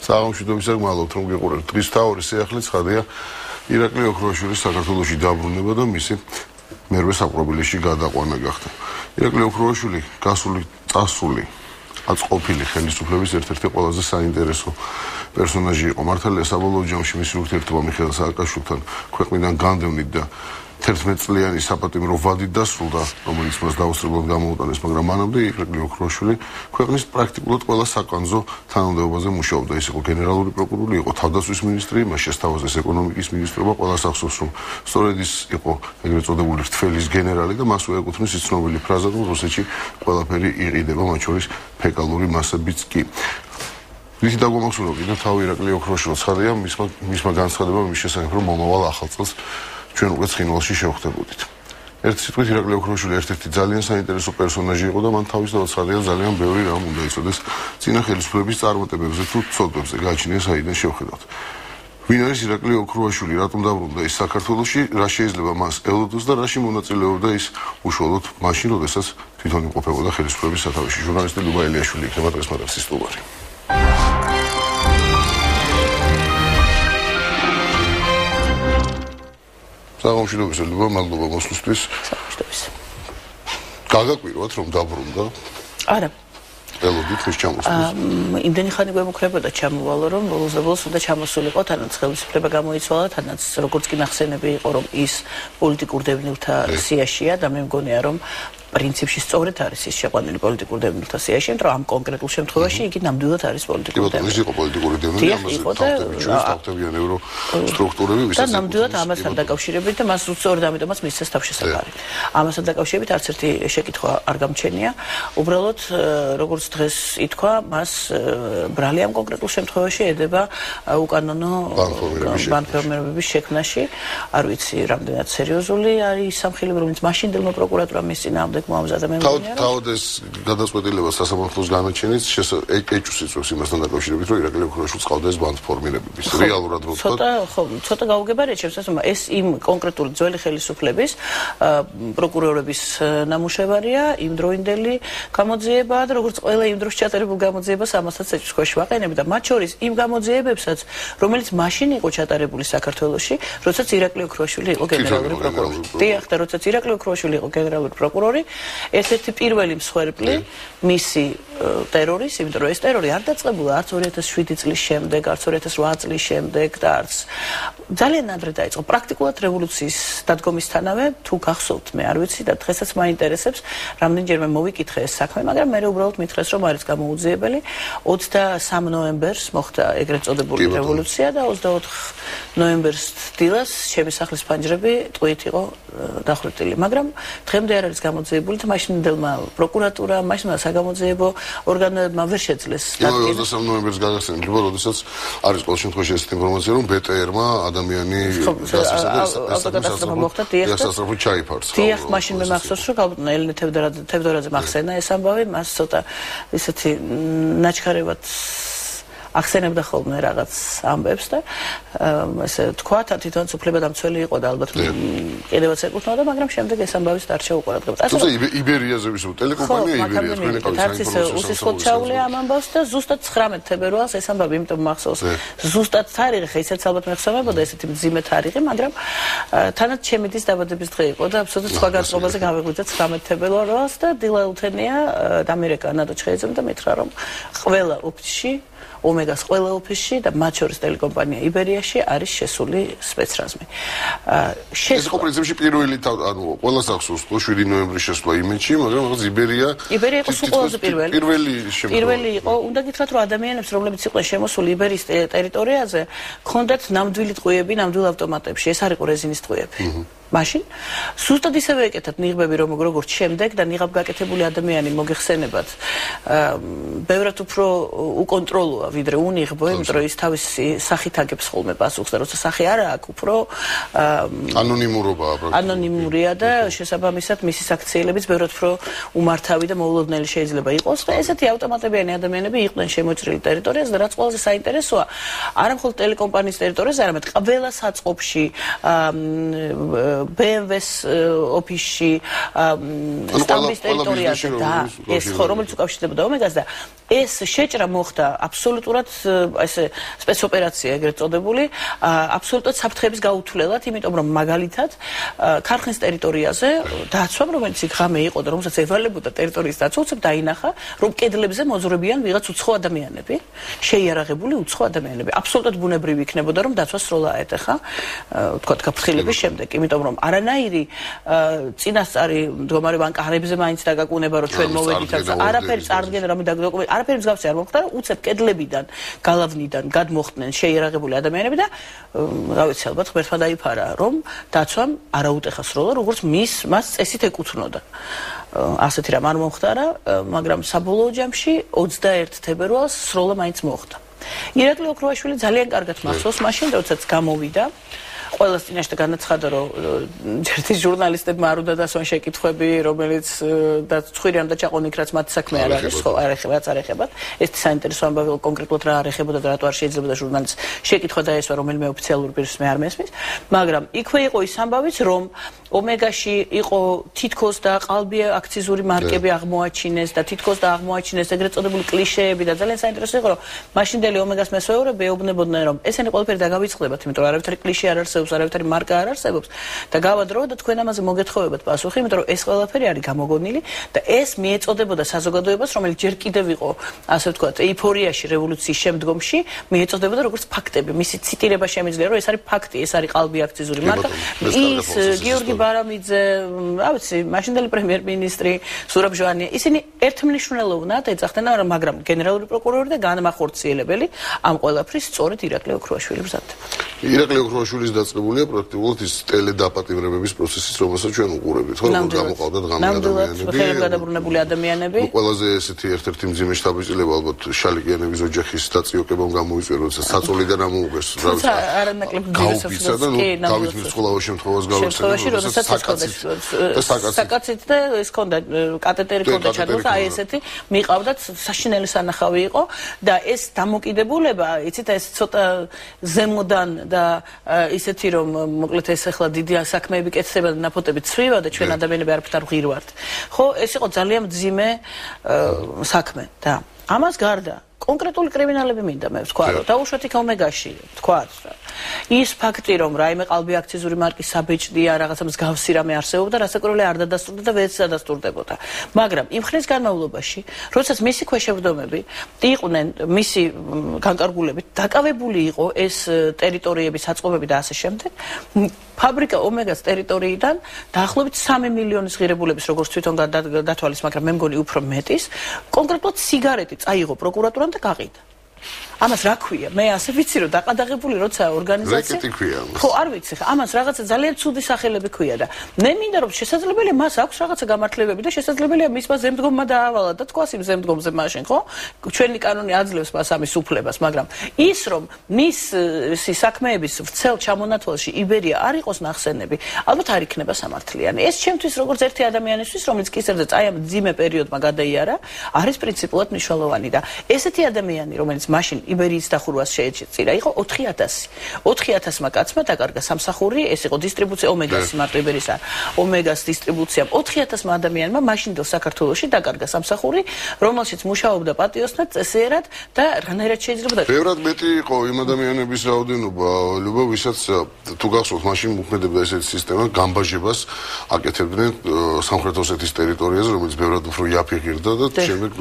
საღამოშიდობისა გმალობთ რომ გიყურებთ. დღის თავი სიახლე ცხადია ირაკლი ოქროაშვილის საქართველოში დაბრუნება და მისი მერვე საპყრობილეში გადაყვანა გახდა. ირაკლი ოქროაშვილი გასული წასული აწყობილი ხელისუფლების ერთ-ერთი ყველაზე საინტერესო პერსონაჟი იყო. მართალია საბოლოო ჯამში მისი ურთიერთობა მიხეილ სააკაშვილთან ქვეყნიდან განდევნით და 11 წლიანი საპატიმრო ვადით დასრულდა, რომელიც მას დაუსწრებლად გამოუტანეს, მაგრამ მანამდე ირაკლი ოქროაშვილი ქვეყნის პრაქტიკულად ყველა საკვანძო თანამდებობაზე მუშაობდა. ის იყო გენერალური პროკურორი, იყო თავდაცვის მინისტრი, მას შესთავაზეს ეკონომიკის მინისტრობა, ყველას ახსოვს, რომ სწორედ ის იყო ეგრეთ წოდებული რთველის გენერალი და მასვე ეკუთვნის ის ცნობილი ფრაზა, რომ რუსეთში ყველაფერი იყიდება, მათ შორის ფეკალური მასებიც კი. ვისი დაგვამახსოვრდა კიდევ თავი ირაკლი ოქროაშვილს ხარია მისმა განცხადება მის შესახებ, რომ მომავალ ახალ წელს ჩვენ უკვე ცხინვალში შევხვდებოდით. ერთი სიტყვით ირაკლი ოქროაშვილი ერთ-ერთი ძალიან საინტერესო პერსონაჟი იყო და მან თავისთავად ხარია ძალიან ბევრი რამ უნდა იცოდეს წინა ხელისუფლების წარმატებებზე თუ ცოდვებზე გააჩნია საიდან შევხედავთ. ვინ არის ირაკლი ოქროაშვილი, რატომ დაბრუნდა ის საქართველოში, რა შეიძლება მას ელოდოს და რაში მონაწილეობდა ის უშუალოდ მაშინ, როდესაც თვითონ იმყოფებოდა ხელისუფლების სათავეში. ჟურნალისტი ლუბა ელიაშვილი იქნება დღეს მათგანის სტუმარი. საღამოშიდობისა ლუბა, მადლობა მოსვლისთვის. საღამოშიდობისა. გაგაკვირვათ რომ დაბრუნდა? არა. ელოდით მის ჩამოსვლას. იმდენი ხანი გვემუქრებოდა ჩამოვალო, რომ ბოლოს უნდა ჩამოსულიყო, თანაც ხელისუფლება გამოიცვალა, თანაც როგორც კი ნახსენები იყო, რომ ის პოლიტიკურ დევნილთა სიაშია და მე მგონია, რომ პრინციპში სწორედ არის ის შეყვანილი პოლიტიკურ დევნილთა სიაში, მაგრამ ამ კონკრეტულ შემთხვევაში იგი ნამდვილად არის პოლიტიკური დევნილი. ის იყო პოლიტიკური დევნილი, ამაზე თავდებიან ევრო სტრუქტურები, ვისაც და ნამდვილად ამასთან დაკავშირებით და მას სწორედ ამიტომაც მისცეს თავშესაფარი. ამასთან დაკავშირებით არც ერთი შეკითხვა არ გამჩენია. უბრალოდ როგორც დღეს ითქვა, მას ბრალი ამ კონკრეტულ შემთხვევაში ედება უკანონო ბანკფორმირების შექმნაში. არ ვიცი, რამდენად სერიოზული არის სამხილები, რომელიც მაშინდელმა პროკურატურამ მის წინააღმდეგ მოამზადა მე მგონია. თავად ეს გადაწყვეტილება სასამართლოს განაჩენიც ეჭვს იწვევს იმასთან დაკავშირებით, რომ ირაკლი ოქროაშვილს ყავდა ეს ბანკფორმირებების. რეალურად რო ვთქვა. ცოტა გაუგებარია ჩემს თქმას, ეს იმ კონკრეტული ძველი ხელისუფლების პროკურორების ნამუშევარია, იმდროინდელი გამოძიებაა და როგორც ყველა იმ დროს ჩატარებულ გამოძიებას ამასაც ეჭვს ქვეშ ვაყენებ და მათ შორის იმ გამოძიებებსაც, რომელიც მაშინ იყო ჩატარებული საქართველოში, როდესაც ირაკლი ოქროაშვილი იყო გენერალური პროკურორი. დიახ, და როდესაც ირაკლი ოქროაშვილი იყო გენერალური პროკურორი, ერთ-ერთი პირველი მსხვერპლი მისი ტერორის, იმიტომ რომ ეს ტერორი არ დაწყებულა არც 2007 წლის შემდეგ, არც 2008 წლის შემდეგ და არც ძალიან ადრე დაიწყო. პრაქტიკულად რევოლუციის დადგომისთანავე, თუ გახსოვთ, მე არ ვიცი და დღესაც მაინტერესებს, რამდენჯერმე მოვიკითხე ეს საქმე, მაგრამ მე უბრალოდ მითხრეს, რომ არის გამოუძიებელი. 23 ნოემბერს მოხდა ეგრეთ წოდებული რევოლუცია და 24 ნოემბერს დილას ჩემი სახლის ფანჯრები ტყვიით იყო დახვრეტილი, მაგრამ დღემდე არ არის გამოძიებული და მაშინდელმა პროკურატურამ, მაშინდელმა საგამოძიებო ორგანოებმა ვერ შეძლეს. 23 ნოემბერს გაგახსენებთ, როდესაც არის ყოველ შემთხვევაში ესეთი ინფორმაცია, რომ BTR-მა ადამიანი ავტოკატასტროფა მოხდა, დასასრულო ჩაიფარს. დიახ, მაშინ მე მახსოვს, რომ გაუտնე ელენე თევდორაძე მახსენა ეს ამბავი, მას ცოტა ისეთი ნაჩქარებად ახსენებდა ხოლმე რაღაც ამბებს და ესე თქვა, თვითონ უფლებადამცველი იყო და ალბათ კიდევაც ეკუთვნოდა, მაგრამ შემდეგ ეს ამბავიც დარჩა უყურადღებად. თუმცა იბერიაზე ვისაუბრეთ, ტელეკომპანია იბერია თქვენ ეკავით უსისხლოდ ჩაუვლია ამ ამბავს და ზუსტად 19 თებერვალს ეს ამბავი იმიტომ მახსოვს. ზუსტად თარიღი, ხა ისეც ალბათ მეხსოვებოდა ესეთი მძიმე თარიღი, მაგრამ თანაც ჩემი დის დაბადების დღე იყო და აბსოლუტურად სხვა განწყობაზე გავეღვიძა 19 თებერვალს და დილა უთენია დამირეკა ნადო ჩხეიძემ და მითხრა, რომ ყველა ოფისში ომეგას ყველა ოფისში და მათ შორის ტელეკომპანია იბერიაში არის შესული სპეცრაზმი. ეს იყო პრინციპში პირველი, ანუ ყველას ახსოვს 7 ნოემბრის შესვლა იმედში, მაგრამ რაღაც იბერია იყო ყველაზე პირველი შემთხვევა. პირველი იყო, უნდა გითხრათ, რომ ადამიანებს, რომლებიც იყვნენ შემოსული იბერიის ტერიტორიაზე, ჰქონდათ ნამდვილი ტყვიები, ნამდვილ ავტომატებში. ეს არ იყო რეზინის ტყვიები. მაშინ ზუსტად ისევე ეკეთათ ნიღბები, როგორც შემდეგ და ნიღაბ გაკეთებული ადამიანი მოგეხსენებათ ბევრად უფრო უკონტროლოა ვიდრე უნიღბო, იმიტომ რომ ის თავისი სახით აგებს ხოლმე პასუხს და როცა სახი არა აქვს, უფრო ანონიმურობაა პრაქტიკულად. ანონიმურია და შესაბამისად მისი საქციელებიც ბევრად უფრო უმართავი და მოულოდნელი შეიძლება იყოს და ესეთი ავტომატებიანი ადამიანები იყვნენ შემოჭრილი ტერიტორიაზე და რაც ყველაზე საინტერესოა, არა მხოლოდ ტელეკომპანიის ტერიტორიაზე, არამედ ყველა საწყობში BMW-ს ოფისში, სტამბის ტერიტორიაზე და ეს ხო რომელიც უკავშირდებოდა ომეგას და ეს შეჭრა მოხდა აბსოლუტურად ესე სპეცოპერაცია ეგრეთ წოდებული, აბსოლუტურად საფრთხების გაუთვლელად, იმიტომ რომ მაგალითად ქარხნის ტერიტორიაზე დაცვამ, რომელიც იქ ღამე იყო და რომელსაც ევალებოდა ტერიტორიის დაცვა, უცებ დაინახა, რომ კედლებზე მოზრებიან ვიღაც უცხო ადამიანები, შეიარაღებული უცხო ადამიანები. აბსოლუტურად ბუნებრივი იქნებოდა, რომ დაცვა სროლა აეტეხა, ვთქვათ, გაფრთხილების შემდეგ, იმიტომ რომ არანაირი წინასწარი მდგომარეობა ან კარებზე მაინც დაგაკუნება, რომ ჩვენ მოვედით, არაფერი წარდგენა, რამე დოკუმენტი, არაფერი მსგავსი არ მოხდა, უცებ კედლებიდან, გალავნიდან გადმოხდნენ შეიარაღებული ადამიანები და რა ვიცი, ალბათ ღმერთმა დაიფარა, რომ დაცვამ არაუტეხა სროლა, როგორც მას წესით ეკუთვნოდა. ასეთი რამ არ მომხდარა, მაგრამ საბოლოო ჯამში 21 თებერვალს სროლა მაინც მოხდა. ირაკლი ოქროვაშვილი ძალიან კარგად მახსოვს მაშინ, როდესაც გამოვიდა. ყველას წინაშე განაცხადა, რომ ერთი ჟურნალისტებმა არ უნდა დასვან შეკითხვები, რომელიც და ცხვირიან და ჩაყონიქ რაც მათ საქმე არ არის, ხო, არ ეხებათ. ეს საინტერესო ამბავი კონკრეტულად რა არ ეხებოდა და რატო არ შეიძლება ჟურნალისტს შეკითხვა დაესვა რომელიმე ოფიციალური პირის მე არ მესმის, მაგრამ იქვე იყო ის ამბავიც, რომ ომეგაში იყო თითქოს და ყალბი აქციზური მარკები აღმოაჩინეს და თითქოს და აღმოაჩინეს ეგრეთ წოდებული კლიშეები და ძალიან საინტერესო იყო, რომ მაშინდელი ომეგას მესვეურები ეუბნებოდნენ, რომ ესენი ყველაფერი დაგავიწყდებათ, იმიტომ რომ არავითარი კლიშე არ არსებობს, არავითარი მარკა არ არსებობს და გავადრო და თქვენ ამაზე მოგეთხოვებათ პასუხი, იმიტომ რომ ეს ყველაფერი არის გამოგონილი და ეს მიეწოდებოდა საზოგადოებას, რომელიც ჯერ კიდევ იყო, ასე ვთქვათ, ეიფორიაში რევოლუციის შემდგომში, მიეწოდებოდა როგორც ფაქტები. მისი ციტირება შემიძლია, რომ ეს არის ფაქტი, ეს არის ყალბი აქციზური მარკა. ის გიორგი ბარამიძე, რა ვიცი, მაშინდელი პრემიერ-მინისტრი სურაბ ჟვანია, ისინი ერთმნიშვნელოვნად ეძახდნენ, მაგრამ გენერალური პროკურორი და განმახორციელებელი ამ ყველაფრის სწორედ ირაკლი ოქროვაშვილი მზადდება. ირაკლი ოქროვაშვილის დაწყებულია პრაქტიკულად ის ტელედაპატიმრებების პროცესიც, რომელსაც ჩვენ უყურებით, ხო, როგორ გამოყავდათ ღამე ადამიანები. ხელები გადაბრუნებული ადამიანები. ყველაზე ესეთი ერთ-ერთი მძიმე შთაბეჭდილება ალბათ შალიკიანების ოჯახის დაწიოკებამ გამოიწვია, როცა საწოლიდან ამოუგეს, რა ვიცი. არანაკლებ გაუფისა და დავით მირცხულაურის შემთხვევას გავიხსენებ. საკაცით და ეს ქონდა კატეტერი ქონდა ჩადმოს, აი ესეთი მიყავდათ საშინელი სანახავი იყო და ეს დამოკიდებულება, იცით, ეს ცოტა ზემოდან და ისეთი რომ მოკლედ ეს ახლა დიდი საქმეები კეთდება და ნაფოტები ცვივა და ჩვენ ადამიანები არაფერ არ ვღირვართ. ხო, ეს იყო ძალიან მძიმე საქმე და ამას გარდა კონკრეტული კრიმინალები მინდა მე ვთქვა, რომ დაუშვათ იქ ომეგაში, ვთქვა. ის ფაქტი, რომ რაიმე ყალბი აქციზური მარკის საბეჭდია, რაღაცა მსგავსი რამე არსებობდა, რასაკვირველია არ დადასტურდა და ვერც დადასტურდებოდა. მაგრამ იმ ხნის განმავლობაში, როდესაც მისი ქვეშევრდომები იყვნენ მისი განკარგულებით, დაკავებული იყო ეს ტერიტორიების აწყობები და ასე შემდეგ, ფაბრიკა ომეგას ტერიტორიიდან დაახლოებით 3 მილიონის ღირებულების, როგორც თვითონ დათვალის, მაგრამ მე მგონი უფრო მეტის, კონკრეტულად სიგარეტი წაიღო პროკურატურამ და გაყიდა. ამას რა ქვია? მე ასე ვიცი, რომ დაყადაღებული როცა ორგანიზაცია. რეკეტი ქვია ამას. ხო, არ ვიცი, ამას რაღაცა ძალიან ცუდი სახელები ქვია და მე მინდა რომ შესაძლებელია მას აქვს რაღაცა გამართლებები და შესაძლებელია მისმა ზემდგომმა დაავალა და თქვას იმ ზემდგომზე მაშინ, ხო? ჩვენი კანონი აძლევს მას ამის უფლებას, მაგრამ ის რომ მისი საქმეების ვრცელ ჩამონათვალში იბერია არ იყოს ნახსენები, ალბათ არ იქნება სამართლიანი. ეს ჩემთვის როგორც ერთი ადამიანისთვის, რომელიც კისერზე წაი ამ ძიმე პერიოდმა გადაიარა, არის პრინციპულად მნიშვნელოვანი და ესეთი ადამიანი, რომელიც მაშინ იბერიის დახურვას შეეწირა, იყო 4000. 4000-მა კაცმა დაკარგა სამსახური, ეს იყო დისტრიბუცია ომეგას, მარტო იბერიის არ, ომეგას დისტრიბუციამ 4000-მა ადამიანმა მაშინდელ საქართველოში დაკარგა სამსახური, რომელშიც მუშაობდა პატიოსნად, წესიერად და რანაირად შეიძლება. ბევრად მეტი იყო იმ ადამიანების რაოდენობა, ლუბო, ვისაც თუ გახსოვთ, მაშინ მოქმედებდა ესეთი სისტემა, გამბაჟებას აკეთებდნენ სამხრეთ ოსეთის ტერიტორიაზე, რომელიც ბევრად უფრო იაფი ღირდა და შემდეგ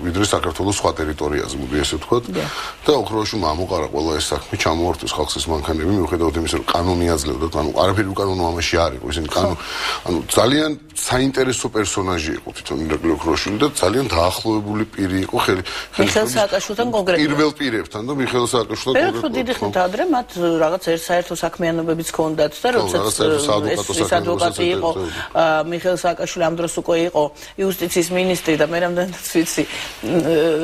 ვიდრე საქართველოს სხვა ტერიტორიაზე, მოდი ესე ვთქვათ. და ოქროვაშვილმა ამოყარა ყველა ეს საქმე, ჩამოართვეს ხალხის მანქანები, მიუხედავად იმისა, რომ კანონი აძლევდა, ანუ არაფერი უკანონო ამაში არ იყო, ისინი ანუ ძალიან საინტერესო პერსონაჟი იყო თვითონ ირაკლი ოქროვაშვილი და ძალიან დაახლოებული პირი იყო მიხეილ სააკაშვილთან კონკრეტულად. პირველ პირებთან და მიხეილ სააკაშვილთან კონკრეტულად. დიდი ხნით ადრე მათ რაღაც საერთო საქმიანობებიც ჰქონდათ და როდესაც ადვოკატი იყო, მიხეილ სააკაშვილი ამ დროს უკვე იყო იუსტიციის მინისტრი და მე რამდენადაც ვიცი,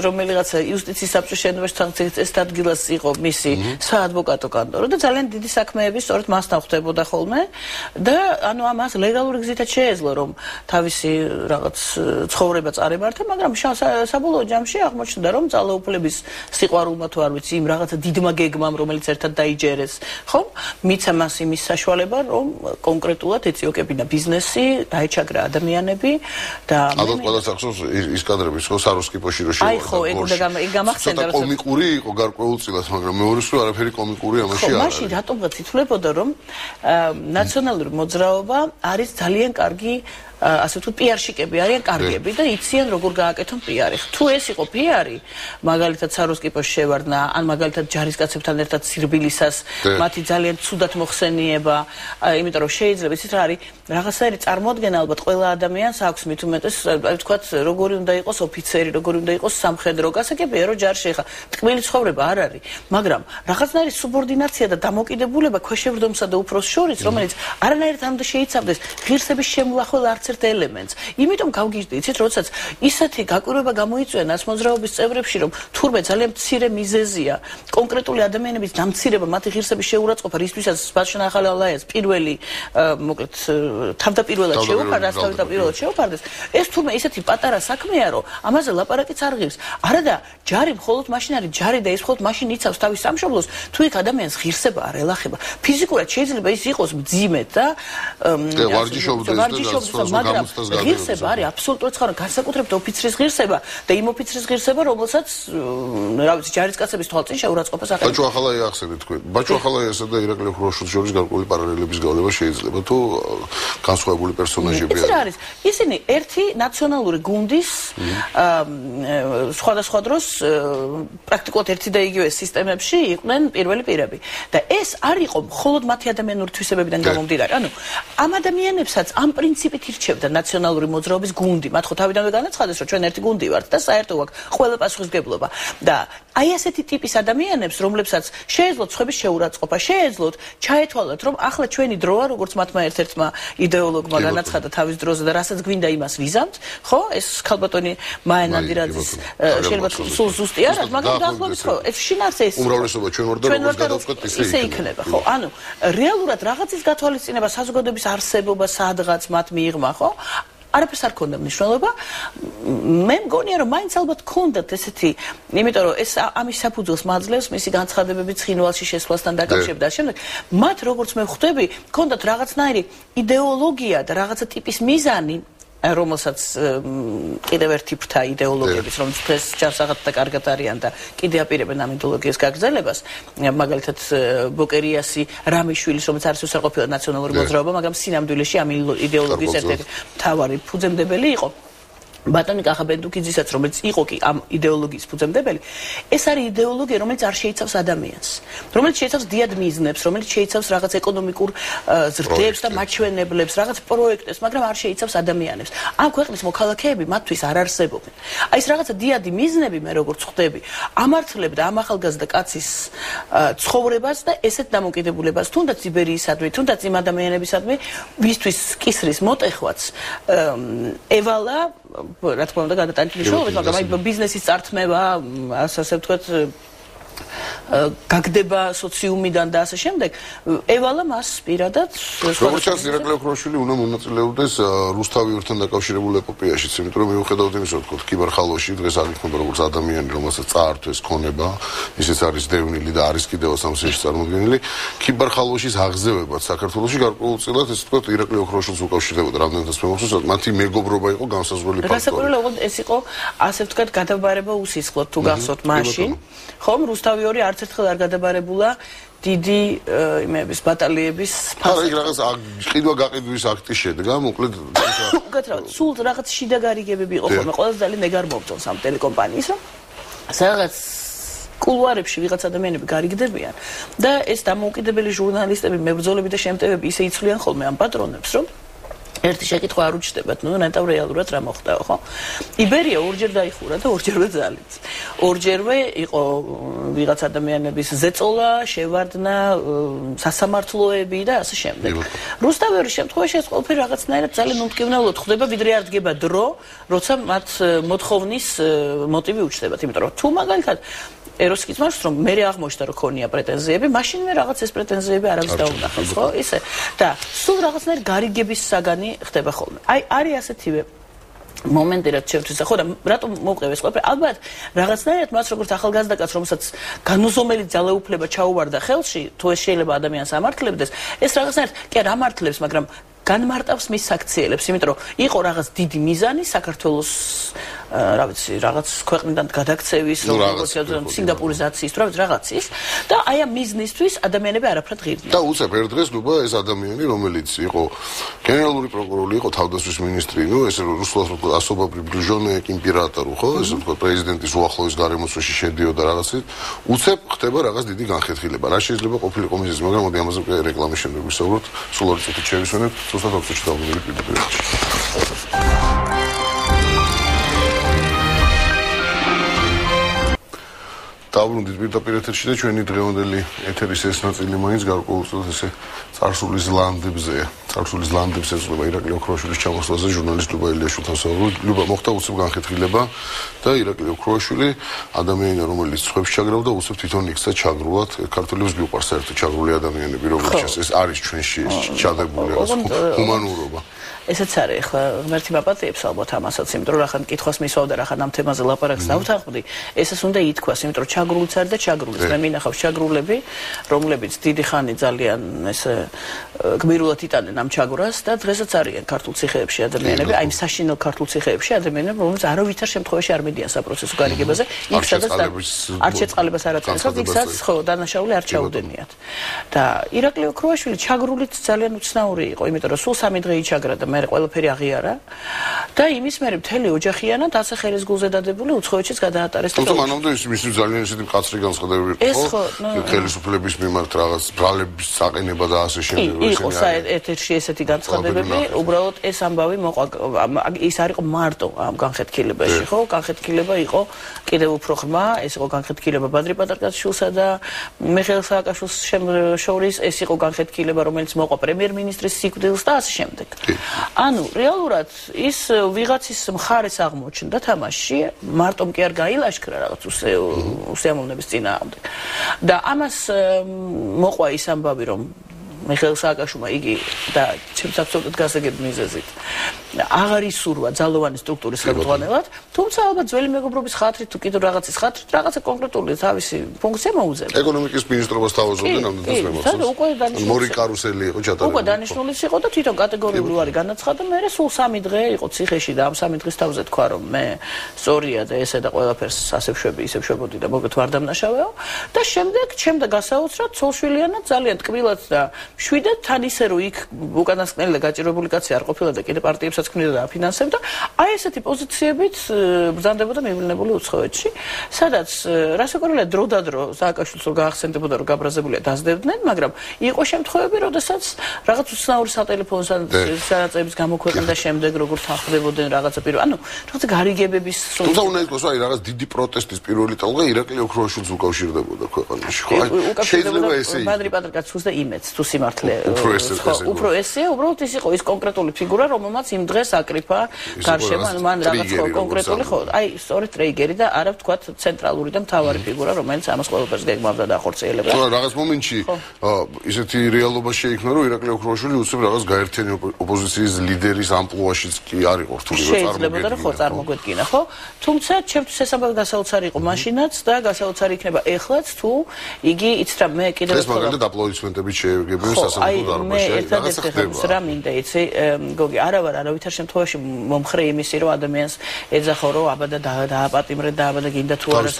რომელიღაცა იუსტიციის საბჭოს შენობაში თანხმობის წესით ადგილას იყო მისი საადვოკატო კანტორა და ძალიან დიდი საქმეები სწორედ მასთან ხდებოდა ხოლმე და ანუ ამას ლეგალური გზითაც შეეძლო რომ თავისი რაღაც ცხოვრება წარემართა, მაგრამ საბოლოო ჯამში აღმოჩნდა რომ ძალაუფლების სიყვარულმა თუ არ ვიცი იმ რაღაცა დიდმა გეგმამ რომელიც ერთად დაიჯერეს, ხომ? მიცა მას იმის საშუალება რომ კონკრეტულად ეწიოკებინა ბიზნესი, დაეჩაგრა ადამიანები და ალბათ ყველას ახსოვს ის კადრები, ხო, საროსკიპოში რო აი ხო, ეგ გამახსენდა რომ კომიკური იყო გარკვეულწილად, მაგრამ მეორეს რო არაფერი კომიკური ამაში არ არის. მაშინ რატომღაც ითვლებოდა რომ ნაციონალური მოძრაობა არის ძალიან კარგი ასე ვთქვათ, პიარშიკები არიან კარგები და იციან როგორ გააკეთონ პიარი. თუ ეს იყო პიარი, მაგალითად საროსკიპოს შევარდნა, ან მაგალითად ჯარისკაცებთან ერთად სირბილისას, მათი ძალიან ცუდად მოხსენიება, იმიტომ რომ შეიძლება იცით რა არის, რაღაცაერი წარმოადგენა ალბათ ყველა ადამიანს აქვს მით უმეტეს, ვთქვათ, როგორი უნდა იყოს ოფიცერი, როგორი უნდა იყოს სამხედრო, გასაგებია რომ ჯარში ხა ტკბილი ცხოვრება არ არის, მაგრამ რაღაცნაირი სუბორდინაცია და დამოკიდებულება ქვეშევრდომსა და უფროს შორის, რომელიც არანაირად არ უნდა შეიცავდეს ღირსების შემულახულ არც ელემენტს. იმიტომ გავგიჟდი, იცით, როდესაც ისეთი გაკვირვება გამოიწვია ნაცმოძრაობის წევრებში, რომ თურმე ძალიან მცირე მიზეზია კონკრეტული ადამიანების დამცირება, მათი ღირსების შეურაცხყოფა, რისთვისაც ბატონ ახალალაიას პირველი, მოკლედ, თავდაპირველად შეუხარდა, თავდაპირველად შეუხარდეს. ეს თურმე ისეთი პატარა საქმეა, რომ ამაზე ლაპარაკიც არ ღირს. არა, ჯარი მხოლოდ მაშინ არის ჯარი და ეს მხოლოდ მაშინ იცავს თავის სამშობლოს, თუ იქ ადამიანს ღირსება არ ელახება. ფიზიკურად შეიძლება ის იყოს მძიმე და ვარჯიშობდეს მაგრამ ღირსება არის აბსოლუტურად ცხარო, განსაკუთრებით ოფიცრის ღირსება და იმ ოფიცრის ღირსება, რომელსაც რა ვიცი, ჯარისკაცების თვალწინ შეურაცხყოფას ახერხებს. ბაჭო ახალაია ახსენეთ თქვენ. ბაჭო ახალაიასა და ირაკლი ოქროშვილის შორის გარკვეული პარალელების გავლება შეიძლება თუ განსხვავებული პერსონაჟები არიან. ის არის. ისინი ერთი ნაციონალური გუნდის სხვადასხვა დროს პრაქტიკულად ერთი და იგივე სისტემებში იყვნენ პირველი პირები. და ეს არ იყო მხოლოდ მათი ადამიანური თვისებებიდან გამომდინარე. ანუ ამ ადამიანებსაც ამ პრინციპით ირჩევდა ნაციონალური მოძრაობის გუნდი. მათ ხო თავიდანვე განაცხადეს, რომ ჩვენ ერთი გუნდი ვართ და საერთო გვაქვს ყველა პასუხისმგებლობა. და აი ასეთი ტიპის ადამიანებს, რომლებსაც შეეძლოთ სხვების შეურაცხყოფა, შეეძლოთ ჩაეთვალოთ, რომ ახლა ჩვენი დროა, როგორც მათმა ერთ-ერთმა იდეოლოგმა განაცხადა თავის დროზე და რასაც გვინდა იმას ვიზამთ, ხო? ეს ქალბატონი მაია ნადირაძის შეიძლება სულ ზუსტი არ არის, მაგრამ დაახლოებით ხო, ეს შინაარსი ეს უმრავლესობა ჩვენ ვარ და როგორც გადავწყვეტ ისე იქნება, ხო? ანუ რეალურად რაღაცის გათვალისწინება, საზოგადოების არსებობა, სადღაც მათ მიიღმა, ხო? არაფერს არ ქონდა მნიშვნელობა. მე მგონია რომ მაინც ალბათ ქონდათ ესეთი, იმიტომ რომ ეს ამის საფუძველს მაძლევს მისი განცხადებები ცხინვალში შესვლასთან დაკავშირებით და შემდეგ. მათ როგორც მე ხვდები, ქონდათ რაღაცნაირი იდეოლოგია და რაღაცა ტიპის მიზანი, რომელსაც კიდევ ერთი ფრთა იდეოლოგიების, რომელიც დღეს ჯანსაღად და კარგად არიან და კიდე აპირებენ ამ იდეოლოგიის გაგრძელებას, მაგალითად ბოკერიასი, რამიშვილის, რომელიც არის უსარყოფილად ნაციონალური მოძრაობა, მაგრამ სინამდვილეში ამ იდეოლოგიის ერთ-ერთი მთავარი ფუძემდებელი იყო. ბატონი კახაბენდუკიძისაც, რომელიც იყო კი ამ იდეოლოგიის ფუძემდებელი, ეს არის იდეოლოგია, რომელიც არ შეიცავს ადამიანს, რომელიც შეიცავს დიად მიზნებს, რომელიც შეიცავს რაღაც ეკონომიკურ ზრდებს და მაჩვენებლებს, რაღაც პროექტებს, მაგრამ არ შეიცავს ადამიანებს. ამ ქვეყნის მოქალაქეები მათთვის არ არსებობენ. აი ეს რაღაცა დიადი მიზნები, მე როგორც ხვდები, ამართლებდა ამ ახალგაზრდა კაცის ცხოვრებას და ესეთ დამოკიდებულებას, თუნდაც იბერიისადმი, თუნდაც იმ ადამიანებისადმი, ვისთვის კისრის მოტეხვაც ევალა რა თქმა უნდა გადატანილი მნიშვნელობით, მაგრამ აი ბიზნესის წართმევა, ასე ვთქვათ, გაგდება სოციუმიდან და ასე შემდეგ, ევალა მას პირადად როგორც ჩანს, ირაკლი ოქროშვილი უნდა მონაწილეობდეს რუსთავიორთან დაკავშირებულ ეპოპეაშიც, იმიტომ რომ მიუხედავად იმისა, რომ თქვათ კიბერხალოში დღეს არ იქნება როგორც ადამიანი, რომელსაც წაართვეს ქონება, ისიც არის დევნილი და არის კიდევ სამსიაში წარმოდგენილი, კიბერხალოშის აღზევებად საქართველოში გარკვეულწილად ეს თქვათ ირაკლი ოქროშვილს უკავშირდებოდა რამდენადაც მე მახსოვს, მათი მეგობრობა იყო განსაზღვრელი ფაქტორი. გასაკუთრებულად ეს იყო, ასე ვთქვათ, გადაბარება უსისხლოდ თუ გახსოვთ მაშინ, ხომ რუსთავიორი არც ერთხელ არ გადაბარებულა დიდი იმების ბატალიების ფასად. აი რაღაც ყიდვა გაყიდვის აქტი შედგა, მოკლედ უკეთრავად, სულ რაღაც შიდა გარიგებები იყო ხოლმე, ყველაზე ძალიან ეგარ მოვწონს ამ ტელეკომპანიის, რომ რაღაც კულუარებში ვიღაც ადამიანები გარიგდებიან და ეს დამოუკიდებელი ჟურნალისტები, მებრძოლები და შემტევები ისე იცვლიან ხოლმე ამ პატრონებს, რომ ერთი შეკითხვა არ უჩნდებათ, ნეტავ რეალურად რა მოხდა, ხო? იბერია ორჯერ დაიხურა და ორჯერვე ძალით. ორჯერვე იყო ვიღაც ადამიანების ზეწოლა, შევარდნა, სასამართლოები და ასე შემდეგ. რუსთაველის შემთხვევაში ეს ყველაფერი რაღაცნაირად ძალიან უმტკივნეულოდ ხდება, ვიდრე არ დგება დრო, როცა მათ მოთხოვნის მოტივი უჩნდებათ, იმიტომ რომ თუ მაგალითად ეროსკის მას რომ მე აღმოჩნდა რომ ქონია პრეტენზიები, მაშინვე რაღაც ეს პრეტენზიები არავის დაუნახეს, ხო? ისე და სულ რაღაცნაირ გარიგების საგანი ხდება ხოლმე. აი არის ასეთივე მომენტი რაც შევთვის ხო და რატომ მოვყევეს ყველაფერი? ალბათ რაღაცნაირად მას როგორც ახალგაზრდა კაცს, რომელსაც განუზომელი ძალაუფლება ჩაუვარდა ხელში, თუ ეს შეიძლება ადამიანს ამართლებდეს, ეს რაღაცნაირად კი არ ამართლებს, მაგრამ განმარტავს მის საქციელებს, იმიტომ რომ იყო რაღაც დიდი მიზანი საქართველოს რა ვიცი, რაღაც ქვეყნიდან გადაქცევის, როგორც სინგაპურიზაციის, რაღაცის და აი ამ მიზნისთვის ადამიანები არაფრად ღირდნენ. და უცებ ერთ დღეს ნუბა ეს ადამიანი, რომელიც იყო გენერალური პროკურორი, იყო თავდაცვის მინისტრი, ესე რომ რუსულად ვთქვათ, особо приближенный к императору, ხო, ესე ვთქვათ, პრეზიდენტის უახლოეს გარემოცვაში შედიოდა რაღაცით, უცებ ხდება რაღაც დიდი განხეთქილება. რა შეიძლება ყოფილიყო მიზეზი, მაგრამ მოდი ამაზე რეკლამის შემდეგ ვისაუბროთ, სულ ორი წუთით შევისვენებთ. Sostat oxoċi ta' għu დაუბრუნდით პირდაპირ ეთერში და ჩვენი დღევანდელი ეთერის ეს ნაწილი მაინც გარკვეულწილად ესე წარსულის ლანდებზეა. წარსულის ლანდებს ეძღვნება ირაკლი ოქროაშვილის ჩამოსვლაზე ჟურნალისტ ლუბა ილიაშვილთან საუბრობთ. ლუბა, მოხდა უცებ განხეთქილება და ირაკლი ოქროაშვილი ადამიანია, რომელიც სხვებს ჩაგრავდა, უცებ თვითონ იქცა ჩაგრულად. ქართველებს მიუყვარს საერთოდ ჩაგრული ადამიანები, როგორც ეს არის ჩვენში ჩადებული ჰუმანურობა. ესეც არის ახლა ღმერთი მაპატიებს ალბათ ამასაც, იმიტომ რომ რახან კითხვას მისვავ და რახან ამ თემაზე ლაპარაკს დავთანხმდი, ესეც უნდა ითქვას, იმიტომ რომ ჩაგრულიც არის და ჩაგრულიც. მე მინახავს ჩაგრულები, რომლებიც დიდი ხანი ძალიან ესე გმირულად იტანენ ამ ჩაგვრას და დღესაც არიან ქართულ ციხეებში ადამიანები, აი საშინელ ქართულ ციხეებში ადამიანები, რომლებიც არავითარ შემთხვევაში არ მიდიან საპროცესო გარიგებაზე, იქ სადაც არ შეწყალებას არ აწესებს, იქ სადაც ხო დანაშაული არ ჩაუდენიათ. და ირაკლი ოქროაშვილი ჩაგრულით ძალიან უცნაური იყო, იმიტომ რომ სულ 3 დღე იჩაგრა და მე ყველაფერი აღიარა და იმის მერე მთელი ოჯახიანად ასე ხელის გულზე დადებული უცხოეთშიც გადაატარეს. თუმცა მანამდე ის ძალიან ესეთი მკაცრი განცხადებები იყო ხელისუფლების მიმართ რაღაც ბრალების საყენება და ასე შემდეგ. იყო ეთერში ესეთი განცხადებები, უბრალოდ ეს ამბავი მოყვა ის არ იყო მარტო ამ განხეთქილებაში, ხო? განხეთქილება იყო კიდევ უფრო ღრმა, ეს იყო განხეთქილება ბადრი პატარკაშვილსა და მიხეილ სააკაშვილის შორის, ეს იყო განხეთქილება, რომელიც მოყვა პრემიერ-მინისტრის სიკვდილს და ასე შემდეგ. ანუ რეალურად ის ვიღაცის მხარეს აღმოჩნდა თამაში, მარტომ კი არ გაილაშქრა რაღაც უსიამოვნების წინააღმდეგ. და ამას მოყვა ის ამბავი, რომ მიხეილ სააკაშვილმა იგი და ჩემს აბსოლუტურად გასაგებ მიზეზით აღარ ისურვა ძალოვანი სტრუქტურის ხელმძღვანელად, თუმცა ალბათ ძველი მეგობრობის ხათრით თუ კიდევ რაღაცის ხათრით რაღაცა კონკრეტული თავისი ფუნქცია მოუძებდა. ეკონომიკის მინისტრობას თავაზობდნენ ამდენს მემარცხოს. მორი კარუსელი იყო ჩატარებული. უკვე დანიშნულიც იყო და თვითონ კატეგორიული უარი განაცხადა, მე სულ 3 დღე იყო ციხეში და ამ 3 დღის თავზე თქვა, რომ მე სწორია და ესე და ყველაფერს ასე ვშვები, ისე ვშვებოდი და მოგეთ ვარ დამნაშავეო და შემდეგ ჩემდა გასაოცრად ცოლშვილიანად ძალიან ტკბილად და შვიდად თან ისე რომ იქ უკანასკნელი და გაჭირებული კაცი არ ყოფილა და კიდე პარტიებსაც ქმნიდა და აფინანსებდა, აი ესეთი პოზიციებით ბრძანდებოდა მივლინებული უცხოეთში, სადაც რასაკვირველია დრო-დადრო სააკაშვილს რო გაახსენდებოდა რომ გაბრაზებულია დასდებდნენ, მაგრამ იყო შემთხვევები, როდესაც რაღაც უცნაური სატელეფონო სანაცვლების გამოქვეყნდა შემდეგ როგორ თანხმდებოდნენ რაღაცა პირველ, ანუ რაღაცა გარიგებების თუმცა უნდა ითქვას, აი რაღაც დიდი პროტესტის პირველი ტალღა ირაკლი ოქროაშვილს უკავშირდებოდა ქვეყანაში, ხო? შეიძლება ესე იყოს. ბადრი პატრიკაშვილს და იმედს თუ სიმართლე უფრო ესეა, უბრალოდ ის იყო ის კონკრეტული ფიგურა, რომელმაც იმ დღეს აკრიფა გარშემო, ანუ მან რაღაც კონკრეტული ხო, აი სწორედ ტრეიგერი და არა ვთქვათ ცენტრალური და მთავარი ფიგურა, რომელიც ამას ყველაფერს გეგმავდა და ახორციელებდა. ხო, რაღაც მომენტში ისეთი რეალობა შეიქმნა, რომ ირაკლი ოქროაშვილი უცებ რაღაც გაერთიანებული ოპოზიციის ლიდერის ამპლუაშიც კი არ იყო რთული რომ წარმოგვედგინა. შეიძლება და წარმოგვედგინა, ხო? თუმცა ჩემთვის ეს ამბავი გასაოცარი იყო მაშინაც და გასაოცარი იქნება ეხლაც, თუ იგი იცით რა მე კიდევ ეს მაგალითად აპლოდისმენტებით შეეგებინეს სასამართლო დარბაზში. მე ერთადერთი რა მინდა იცი, გოგი, არა ვარ არავითარ ამითარ შემთხვევაში მომხრე იმისი რომ ადამიანს ეძახო რომ აბადა დააპატიმრე და აბადა გინდა თუ არა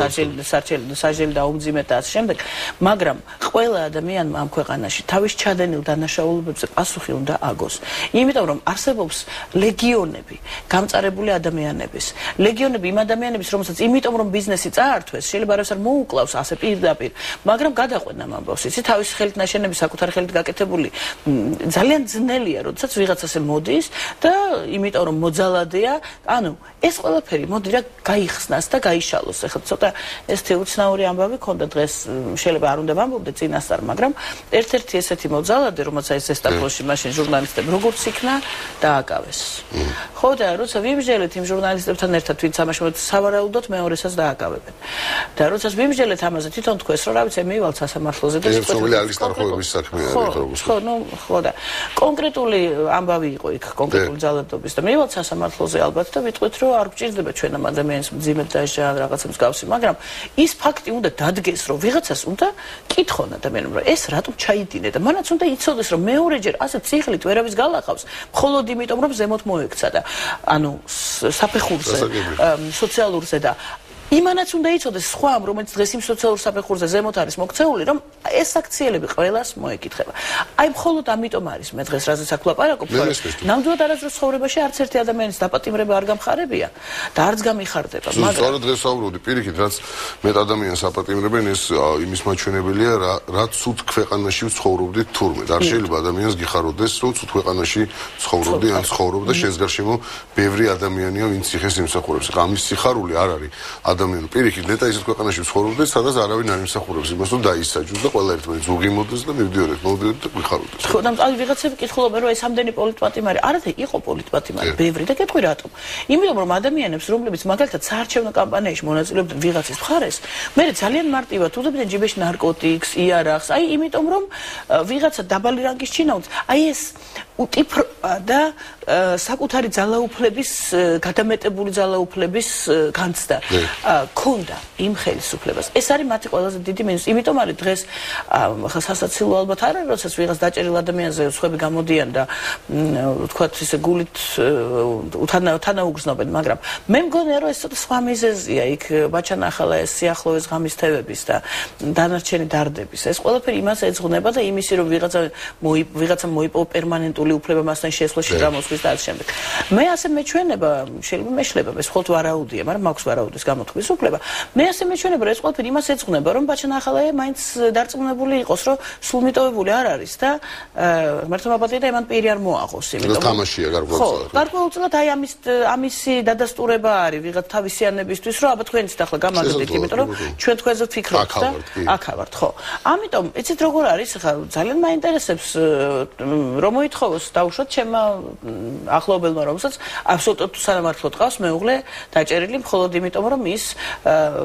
საჯელი დაუმძიმეთ და ასე შემდეგ მაგრამ ყველა ადამიანმა ამ ქვეყანაში თავის ჩადენილ დანაშაულებებზე პასუხი უნდა აგოს იმიტომ რომ არსებობს ლეგიონები გამწარებული ადამიანების ლეგიონები იმ ადამიანების რომელსაც იმიტომ რომ ბიზნესი წაართვეს შეიძლება არასარ მოუკლავს ასე პირდაპირ მაგრამ გადაყვენა ამბავს იცი თავის ხელით ნაშენები საკუთარ ხელით გაკეთებული ძალიან ძნელია როდესაც ვიღაცას მოდის და იმიტომ რომ მოძალადეა ანუ ეს ყველაფერი მოდი რა გაიხსნას და გაიშალოს ეხლა ცოტა ეს თეუცნაური ამბავი ქონდა დღეს შეიძლება არ უნდა ვამბობდე წინასწარ მაგრამ ერთ-ერთი ესეთი მოძალადე რომელსაც ეს ზესტაფონში მაშინ ჟურნალისტები როგორც იქნა დააკავეს ხო და როცა ვიმსჯელეთ იმ ჟურნალისტებთან ერთად ვინც ამაშობთ სავარაუდოდ მეორესაც დააკავებენ და როცა ვიმსჯელეთ ამაზე თვითონ თქვეს რომ რა ვიცი მივალ სასამართლოზე და ხო ნუ ხო და კონკრეტული ამბავი იყო იქ კონკრეტული ძალადობის და მივალ სასამართლოზე ალბათ და ვიტყვით რომ არ გჭირდება ჩვენ ამ ადამიანს მძიმედ დაჟა რაღაცა მსგავსი მაგრამ ის ფაქტი უნდა დადგეს რომ ვიღაცას უნდა კითხონ ადამიანს რომ ეს რატომ ჩაიდინე და მანაც უნდა იცოდეს რომ მეორეჯერ ასე ციხლით ვერავის გალაყავს მხოლოდ იმიტომ რომ ზემოთ მოექცა და ანუ საფეხურზე სოციალურზე და იმანაც უნდა იცოდეს სხვამ რომელიც დღეს იმ სოციალურ საფეხურზე ზემოთ არის მოქცეული რომ ეს აქციელები ყველას მოეკითხება აი მხოლოდ ამიტომ არის მე დღეს რაზეც აქ ვლაპარაკობ რომ ნამდვილად არასდროს ცხოვრებაში არც ერთი ადამიანის დაპატიმრება არ გამხარებია და არც გამიხარდება მაგრამ სწორედ დღეს ვსაუბრობდი პირიქით რაც მეტ ადამიანს აპატიმრებენ ეს იმის მაჩვენებელია რა ცუდ ქვეყანაში ცხოვრობდით თურმე არ შეიძლება ადამიანს გიხაროდეს რომ ცუდ ქვეყანაში ცხოვრობდი ან ცხოვრობ და შენს გარშემო ბევრი ადამიანია ვინც იხეს იმსახურებს ამის სიხარული არ არის ადამიანი პირიქით ნეტა ისეთ ქვეყანაში ცხოვრობდეთ სადაც არავინ არ იმსახურებს იმას რომ დაისაჯოს და ყველა ერთმანეთს უღიმოდეს და მივდიოდეთ მოვდიოდეთ და გვიხაროდეს ხო და აი ვიღაცები კითხულობენ რომ ეს ამდენი პოლიტპატიმარი არადა იყო პოლიტპატიმარი ბევრი და კეთყვი რატომ იმიტომ რომ ადამიანებს რომლებიც მაგალითად საარჩევნო კამპანიაში მონაწილეობდნენ ვიღაცის მხარეს მე ძალიან მარტივად უდებდნენ ჯიბეში ნარკოტიკს იარაღს აი იმიტომ რომ ვიღაცა დაბალი რანგის ჩინაობს აი ეს უტიფრ და საკუთარი ძალაუფლების გადამეტებული ძალაუფლების განცდა ქონდა იმ ხელისუფლებას ეს არის მათი ყველაზე დიდი მინუსი იმიტომ არის დღეს სასაცილო ალბათ არ არის როდესაც ვიღაც დაჭერილ ადამიანზე სხვები გამოდიან და ვთქვათ ისე გულით თანაუგრძნობენ მაგრამ მე მგონია რომ ეს ცოტა სხვა მიზეზია იქ ბაჩანახალა ეს სიახლოვეს ღამისთევების და დანარჩენი დარდების ეს ყველაფერი იმას ეძღვნება და იმისი რომ ვიღაცა მოიპოვა პერმანენტული უფლება მასთან შესვლაში გამოსვლის და ამ შემდეგ მე ასე მეჩვენება შეიძლება მეშლება ეს მხოლოდ ვარაუდია მაგრამ მაქვს ვარაუდის გამოთქმის უფლება მე ასე მეჩვენება რომ ეს ყველაფერი იმას ეძღვნება რომ ბაჩანახალა მაინც დარწმუნებული იყოს რომ სულ მიტოვებული არ არის და მართლმადიდე და მან პირი არ მოაღოს იმიტომ რომ თამაშია გარკვეულწილად გარკვეულწილად აი ამისი დადასტურება არის ვიღაც თავისიანებისთვის რომ აბა თქვენიც ახლა გამაგრდით იმიტომ რომ ჩვენ თქვენზე ვფიქრობთ და აქავართ ხო ამიტომ იცით როგორ არის ახლა ძალიან მაინტერესებს რომ მოითხოვოს დაუშვათ ჩემმა ახლობელმა რომელსაც აბსოლუტურად სანამართლო ყავს მეუღლე დაჭერილი მხოლოდ იმიტომ რომ ის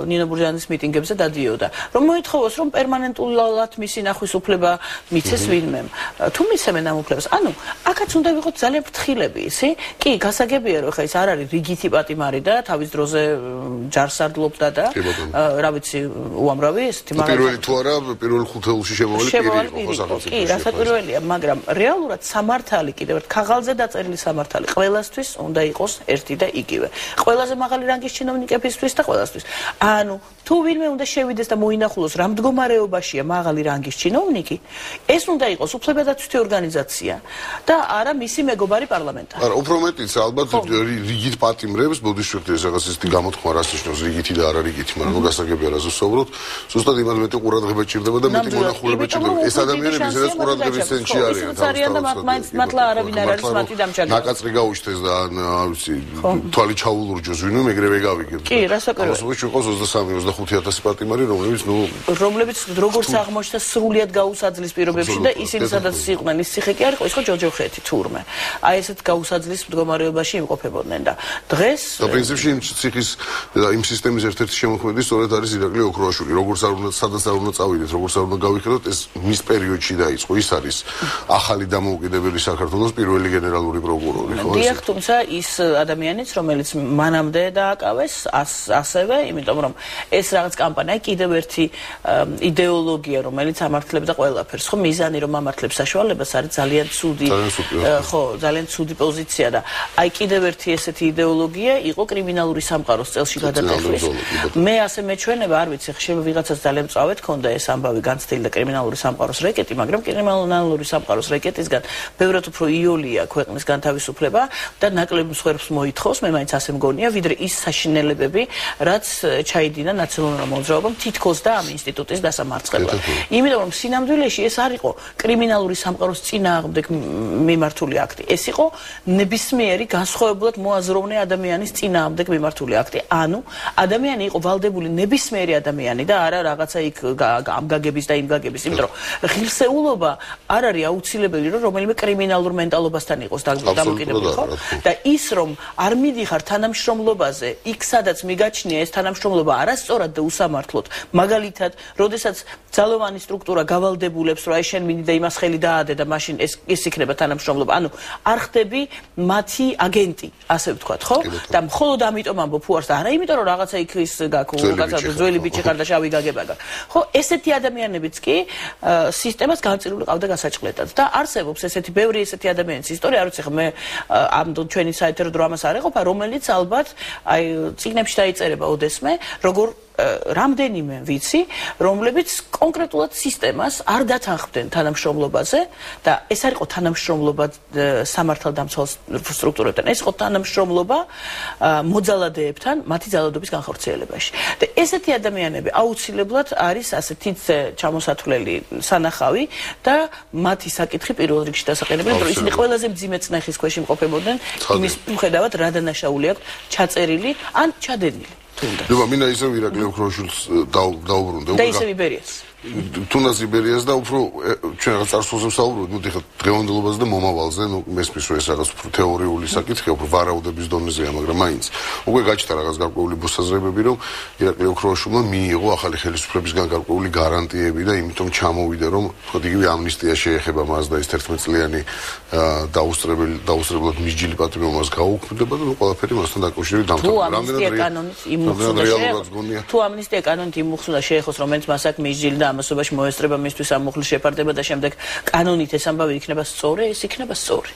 ნინო ბურჟანის მიტინგებზე დადიოდა რომ მოითხოვოს რომ პერმანენტულად მისი ნახვის უფლება მიცეს ვინმემ თუ მისცემენ ამ უფლებას ანუ აქაც უნდა ვიყოთ ძალიან ფრთხილები ისი კი გასაგებია რომ ხა ის არ არის რიგითი პატიმარი და თავის დროზე ჯარს არდლობდა და რა ვიცი უამრავი ესეთი მაგალითად პირველი თუ არა პირველ ხუთეულში შემოვალი პირი იყო სახელმწიფოში კი რასაკვირველია მაგრამ რეალურად სამართალი კიდევ ერთ ქაღალზე დაწერილი სამართალი ყველასთვის უნდა იყოს ერთი და იგივე ყველაზე მაღალი რანგის ჩინოვნიკებისთვის და ყველასთვის ანუ თუ ვინმე უნდა შევიდეს და მოინახულოს რა მდგომარეობაშია მაღალი რანგის ჩინოვნიკი ეს უნდა იყოს უფლებადაცვითი ორგანიზაცია და არა მისი მეგობარი პარლამენტარი არა უფრო მეტიც ალბათ რიგით პატიმრებს ბოდიშვექტეს რაღაც ისეთი გამოთქმა რას ნიშნავს რიგითი და არა რიგითი მაგრამ გასაგებია რაზეც ვსაუბრობთ ზუსტად იმად მეტი ყურადღება ჭირდება და მეტი მონახულება ჭირდება ეს ადამიანები სადაც ყურადღების ცენტრში არიან და მართლა არავინ არ არის მათი დამჭერებელი ნაკაწრი გაუჩნდეს და ვიცი თვალი ჩაულურჯოს ვინმე მეგრევე გავიგებ კი რასაკვირველია ამას შეყოს 23-25,000 პატიმარი რომლებიც როგორც აღმოჩნდა სრულიად გაუსაძლის პირობებში და ისინი სადაც იყვნენ ის ციხე კი არ იყო ის ხო ჯოჯოხეთი თურმე აი ესეთ გაუსაძლის მდგომარეობაში იმყოფებოდნენ და დღეს და პრინციპში იმ ციხის და იმ სისტემის ერთ-ერთი შემოქმედი სწორედ არის ირაკლი ოქროაშვილი როგორც არ უნდა სადაც არ უნდა წავიდეთ როგორც არ უნდა გავიხედოთ ეს მის პერიოდში დაიწყო ის არის ახალი დამოუკიდებელი საქართველოს პირველი გენერალური პროკურორი ხო დიახ თუმცა ის ადამიანიც რომელიც მანამდე დააკავეს ასევე იმიტომ რომ ეს ეს რაღაც კამპანია, კიდევ ერთი იდეოლოგია, რომელიც ამართლებდა ყველაფერს. ხო, მიზანი რომ ამართლებს საშუალებას არის ძალიან ცუდი, ხო, ძალიან ცუდი პოზიცია და აი კიდევ ერთი ესეთი იდეოლოგია იყო კრიმინალური სამყაროს წელში გადატეხვის. მე ასე მეჩვენება, არ ვიცი, ხშირ ვიღაცას ძალიან მწავედ ქონდა ეს ამბავი განცდილი და კრიმინალური სამყაროს რეკეტი, მაგრამ კრიმინალური სამყაროს რეკეტისგან ბევრად უფრო იოლია ქვეყნის განთავისუფლება და ნაკლებ მსხვერპლს მოითხოვს, მე მაინც ასე მგონია, ვიდრე ის საშინელებები, რაც ჩაიდინა ნაციონალურმა მოძრაობამ თითქოს და ამ ინსტიტუტის დასამარცხებლად. იმიტომ რომ სინამდვილეში ეს არ იყო კრიმინალური სამყაროს წინააღმდეგ მიმართული აქტი. ეს იყო ნებისმიერი განსხვავებულად მოაზროვნე ადამიანის წინააღმდეგ მიმართული აქტი. ანუ ადამიანი იყო ვალდებული ნებისმიერი ადამიანი და არა რაღაცა იქ ამ გაგების და იმ გაგების, იმიტომ რომ ღირსეულობა არ არის აუცილებელი რომ რომელიმე კრიმინალურ მენტალობასთან იყოს დამოკიდებული, ხო? და ის რომ არ მიდიხარ თანამშრომლობაზე, იქ სადაც მიგაჩნია ეს თანამშრომლობა არასწორად და უსამართლოდ, მაგალითად, როდესაც ძალოვანი სტრუქტურა გავალდებულებს, რომ აი შენ მინდი და იმას ხელი დაადე და მაშინ ეს იქნება თანამშრომლობა. ანუ არ ხდები მათი აგენტი, ასე ვთქვათ, ხო? და მხოლოდ ამიტომ ამბობ უარს და არა იმიტომ რომ რაღაცა იქ ის გაქვს, რაღაცა ძველი ბიჭი ხარ და შავი გაგება გაქვს. ხო, ესეთი ადამიანებიც კი სისტემას განწილული ყავდა გასაჭყლეტად და არსებობს ესეთი ბევრი ესეთი ადამიანის ისტორია, არ ვიცი ხა მე ამ ჩვენი საეთერო დრამას არ ეყოფა, რომელიც ალბათ აი წიგნებში დაიწერება ოდესმე, როგორ რამდენიმე ვიცი, რომლებიც კონკრეტულად სისტემას არ დათანხმდნენ თანამშრომლობაზე და ეს არ იყო თანამშრომლობა სამართალდამცავ სტრუქტურებთან, ეს იყო თანამშრომლობა მოძალადეებთან მათი ძალადობის განხორციელებაში. და ესეთი ადამიანები აუცილებლად არის ასეთი ჩამოსათვლელი სანახავი და მათი საკითხი პირველ რიგში დასაყენებელი, რომ ისინი ყველაზე მძიმე წნეხის ქვეშ იმყოფებოდნენ იმის მიუხედავად რა დანაშაული აქვს ჩაწერილი ან ჩადენილი. ნუ მინდა ისევ ირაკლი ოქროშვილს დაუბრუნდე. და ისევ იბერიას. თუნდაც იბერიას და უფრო ჩვენ რაღაც წარსულზე ვსაუბრობთ, ნუ ეხლა დღევანდელობაზე და მომავალზე, ნუ მესმის რომ ეს რაღაც უფრო თეორიული საკითხია, უფრო ვარაუდების დონეზეა, მაგრამ მაინც უკვე გაჩნდა რაღაც გარკვეული მოსაზრებები, რომ ირაკლი ოქროშვილმა მიიღო ახალი ხელისუფლებისგან გარკვეული გარანტიები და იმიტომ ჩამოვიდა, რომ თქო იგივე ამნისტია შეეხება მას და ეს 11 წლიანი დაუსწრებლად მისჯილი პატრიოტი მას გაუქმდება და ნუ ყველაფერი მასთან დაკავშირებით დამთავრდა. თუ ამნისტია კანონით იმუხსნა შეეხოს, რომელიც მას აქვს მისჯილი და ამასობაში მოესწრება მისთვის ამ მუხლის შეფარდება და შემდეგ კანონით ეს ამბავი იქნება სწორი, ეს იქნება სწორი.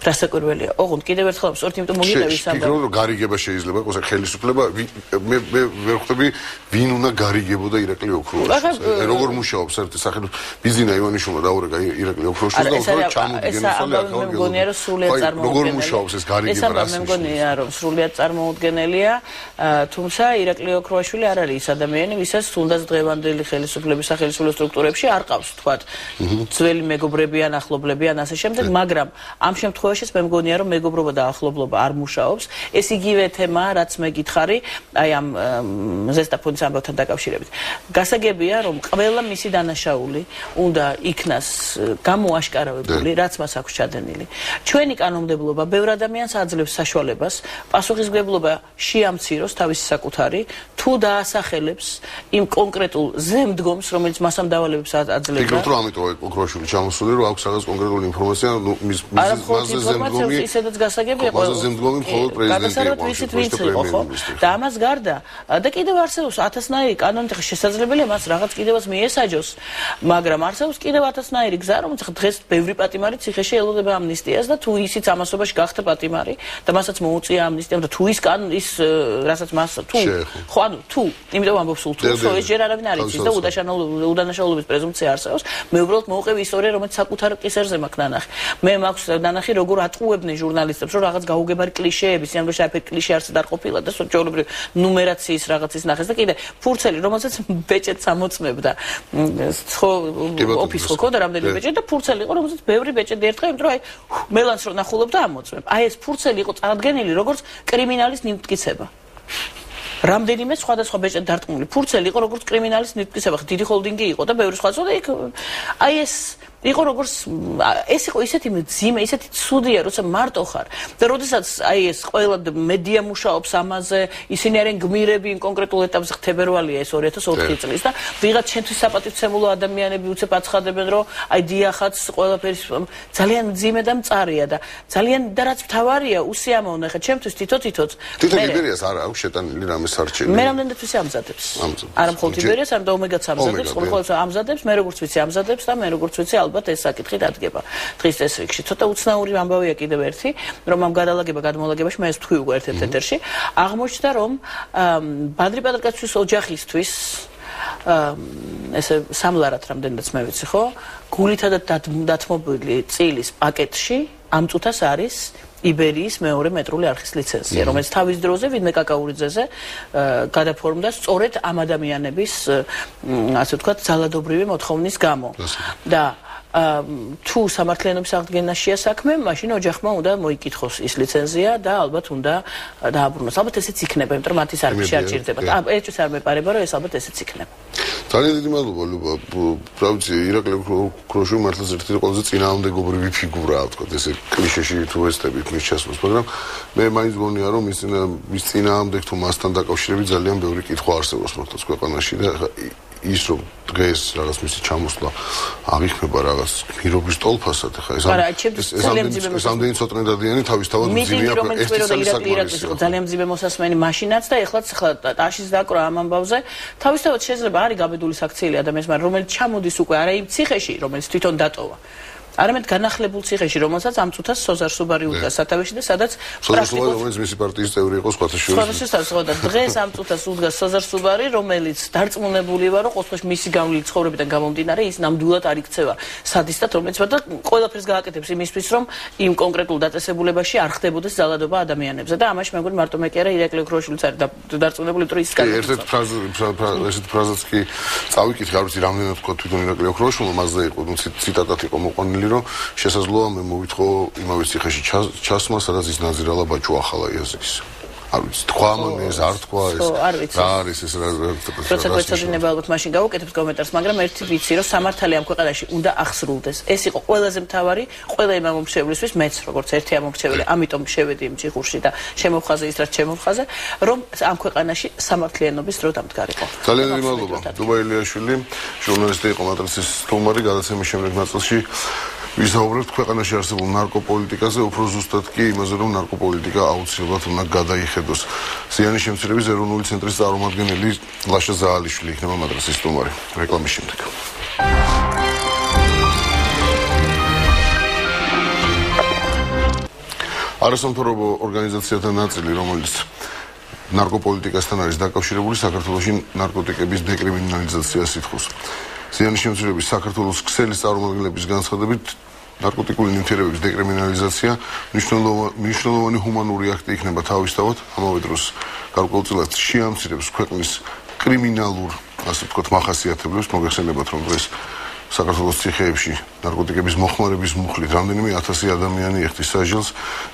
რასაკვირველია. ოღონდ კიდევ ერთხელ ვსვათ, იმიტომ მოგიტევის ამბავი. ფიქრობ რომ გარიგება შეიძლება იყოს ხელისუფლება, მე ვერ ხვდები ვინ უნდა გარიგებოდა ირაკლი ოქროშვილს. როგორ მუშაობს ერთ სახელმწიფო ბიზინა ივანიშვილმა დაურეკა ირაკლი ოქროშვილს და უფრო ჩამოდგენელი ახალ მეგონია რომ სრულიად წარმოუდგენელია. როგორ მუშაობს ეს გარიგება რას? ეს მეგონია რომ სრულიად წარმოუდგენელია, თუმცა ირაკლი ოქროშვილი არ არის ის ადამიანი, ვისაც თუნდაც დღევანდელი ხელისუფლების სახელმწიფო სტრუქტურებში არ ყავს, თქვათ, ძველი მეგობრები ან ახლობლები ან ასე შემდეგ, მაგრამ ამ შემთხვევაში მე მგონია რომ მეგობრობა და ახლობლობა არ მუშაობს. ეს იგივე თემაა, რაც მე გითხარი, აი ამ ზესტაფონის ამბავთან დაკავშირებით. გასაგებია რომ ყველა მისი დანაშაული უნდა იქნას გამოაშკარავებული, რაც მას აქვს ჩადენილი. ჩვენი კანონმდებლობა ბევრ ადამიანს აძლევს საშუალებას პასუხისმგებლობა შეამციროს თავისი საკუთარი, თუ დაასახელებს იმ კონკრეტულ ზემდგომს, რომელიც მას ამ დავალებებს აძლევს. ფიქრობთ რომ ამიტომ ოქროშვილი ჩამოსული რომ აქვს რაღაც კონკრეტული ინფორმაცია, ნუ მის ინფორმაციას ისედაც გასაგებია ყველა ზემდგომი მხოლოდ პრეზიდენტი იყო, ხო? და ამას გარდა და კიდევ არსებობს 1000-ნაირი კანონით შესაძლებელია მას რაღაც კიდევაც მიესაჯოს, მაგრამ არსებობს კიდევ 1000-ნაირი გზა, რომელიც დღეს ბევრი პატიმარი ციხეში ელოდება ამნისტიას და თუ ისიც ამასობაში გახდა პატიმარი და მასაც მოუწია ამნისტიამ და თუ ის რასაც მას თუ ხო ანუ თუ იმიტომ ამბობ სულ თუ ეს ჯერ არავინ არ იცის და უდანაშაულობის პრეზუმპცია არსებობს, მე უბრალოდ მოვუყევი ისტორია, რომელიც საკუთარ კისერზე მაქვს ნანახი. მე მაქვს ნანახი როგორ ატყუებდნენ ჟურნალისტებს, რომ რაღაც გაუგებარი კლიშეები, სინამდვილეში აი კლიშე არსად არ ყოფილა და სოციალურ ნუმერაციის რაღაცის ნახეს და კიდე ფურცელი, რომელსაც ბეჭედს ამოწმებდა. ხო, ოფისს ხო და რამდენი ბეჭედი და ფურცელი იყო, რომელსაც ბევრი ბეჭედი ერთხა, იმიტომ რომ აი მელანს რო ნახულობდა ამოწმებ. აი ეს ფურცელი იყო წარდგენილი როგორც კრიმინალის ნიმტკიცება. რამდენიმე სხვადასხვა ბეჭედი დარწმუნებული ფურცელი იყო როგორც კრიმინალის ნიმტკიცება. დიდი ჰოლდინგი იყო და ბევრი სხვა და იქ აი ეს იყო როგორც ეს იყო ისეთი მძიმე, ისეთი ცუდია, როცა მარტო ხარ და როდესაც აი ეს ყველა მედია მუშაობს ამაზე, ისინი არიან გმირები იმ კონკრეტულ ეტაპზე, თებერვალია ეს 2004 წლის და ვიღაც ჩვენთვის საპატივცემულო ადამიანები უცებ აცხადებენ, რომ აი დიახაც ყველაფერი ძალიან მძიმე და მწარია და ძალიან და რაც მთავარია, უსიამოვნო ხა ჩემთვის თვითონ იბერიას არ აქვს შეტანილი რამე სარჩელი. მე რამდენად ვიცი ამზადებს. არა მხოლოდ იბერიას, არამედ ომეგაც ამზადებს, ხოლმე ამზადებს, მე როგორც ვიცი ამზადებს და მე როგორც ვიცი ალბათ ეს საკითხი დადგება დღის წესრიგში. ცოტა უცნაური ამბავია კიდევ ერთი, რომ ამ გადმოლაგებაში მე ეს თქვი უკვე ერთ-ერთ ეთერში, აღმოჩნდა რომ ბადრი პატრიკაშვილის ოჯახისთვის ესე სამლარად რამდენადაც მე ვიცი, ხო? გულითად დათმობილი წილის პაკეტში ამ წუთას არის იბერიის მეორე მეტრული არხის ლიცენზია, რომელიც თავის დროზე ვინმე კაკაურიძეზე გადაფორმდა სწორედ ამ ადამიანების, ასე ვთქვათ, ძალადობრივი მოთხოვნის გამო. და თუ სამართლიანობის აღდგენაშია საქმე, მაშინ ოჯახმა უნდა მოიკითხოს ის ლიცენზია და ალბათ უნდა დააბრუნოს. ალბათ ესეც იქნება, იმიტომ რომ მათ ის არ შეაჭირდება. ეჭვს არ მეპარება, რომ ეს ალბათ ესეც იქნება. ძალიან დიდი მადლობა, ლუბა. правда, ირაკლი ოქროშვილი მართლაც ერთ-ერთი ყველაზე წინააღმდეგობრივი ფიგურაა, თქო, ესე კლიშეში თუ ესწრებით მის ჩასვლას, მაგრამ მე მაინც გონია, რომ მის წინააღმდეგ თუ მასთან დაკავშირებით ძალიან ბევრი კითხვა არსებობს მართლაც ქვეყანაში და ის რომ დღეს რაღაც მისი ჩამოსვლა აღიქმება რაღაც გმირობის ტოლფასად, ხა ეს ამდენი ცოტნე დადიანი თავისთავად მძიმეა ძალიან მძიმე მოსასმენი მაშინაც და ეხლაც ტაშის დაკვრა ამ ამბავზე თავისთავად შეიძლება არის გაბედული საქციელი ადამიანს, მაგრამ რომელიც ჩამოდის უკვე არა იმ ციხეში, რომელიც თვითონ დატოვა. არამედ განახლებულ ციხეში, რომელსაც ამ წუთას სოზარ სუბარი უდგა სათავეში და სადაც პრაქტიკულად რომელიც მისი პარტიის წევრი იყო სხვადასხვა და დღეს ამ წუთას უდგა სოზარ სუბარი, რომელიც დარწმუნებული ვარ, რომ ყოველთვის მისი გავლილი ცხოვრებიდან გამომდინარე ის ნამდვილად არ იქცევა სადისტად, რომელიც და ყველაფერს გააკეთებს იმისთვის, რომ იმ კონკრეტულ დაწესებულებაში არ ხდებოდეს ძალადობა ადამიანებზე და ამაში მეგონი მარტო მე კი არა ირაკლი ოქროშვილიც არის დარწმუნებული, რომ ის ერთ-ერთი ფრაზაც კი წავიკითხე, არ ვიცი რამდენად თქვა თვითონ ირაკლი ოქროშვილმა, მასზე იყო ციტატად იყო მოყვანილი, რომ შესაძლოა მე მოვითხო იმავე ციხეში ჩასმა, სადაც ის ნაზირალა ბაჩუ ახალა იაზრის. არ ვიცი, თქვა ეს არ თქვა ეს. რა არის ეს როცა გვეცოდინება ალბათ მაშინ გავუკეთებთ კომენტარს, მაგრამ ერთი ვიცი, რომ სამართალი ამ ქვეყანაში უნდა ახსრულდეს. ეს იყო ყველაზე მთავარი ყველა იმ ამომრჩევლისთვის, მეც როგორც ერთი ამომრჩეველი, ამიტომ შევედი იმ ჯიხურში და შემოვხაზე ის რაც შემოვხაზე, რომ ამ ქვეყანაში სამართლიანობის დრო დამდგარიყო. ძალიან დიდი მადლობა. დუბა ილიაშვილი, ჟურნალისტი იყო მატრიცის სტუმარი, გადაცემის შემდეგ ნაწილში ვისაუბრებთ ქვეყანაში არსებულ ნარკოპოლიტიკაზე, უფრო ზუსტად კი იმაზე, რომ ნარკოპოლიტიკა აუცილებლად უნდა გადაიხედოს. ზიანის შემცირების ეროვნული ცენტრის წარმომადგენელი ლაშა ზაალიშვილი იქნება მატრიცის სტუმარი. რეკლამის შემდეგ. არასამთავრობო ორგანიზაციათა ნაწილი, რომელიც ნარკოპოლიტიკასთან არის დაკავშირებული, საქართველოში ნარკოტიკების დეკრიმინალიზაციას ითხოვს. ზიანის შემცირების საქართველოს ქსელის წარმომადგენლების განცხადებით, ნარკოტიკული ნივთიერებების დეკრიმინალიზაცია მნიშვნელოვანი ჰუმანური აქტი იქნება თავისთავად, ამავე დროს გარკვეულწილად შეამცირებს ქვეყნის კრიმინალურ, ასე ვთქვათ, მახასიათებლებს. მოგეხსენებათ, რომ დღეს საქართველოს ციხეებში ნარკოტიკების მოხმარების მუხლით რამდენიმე 1000 ადამიანი ეხტის საჟელს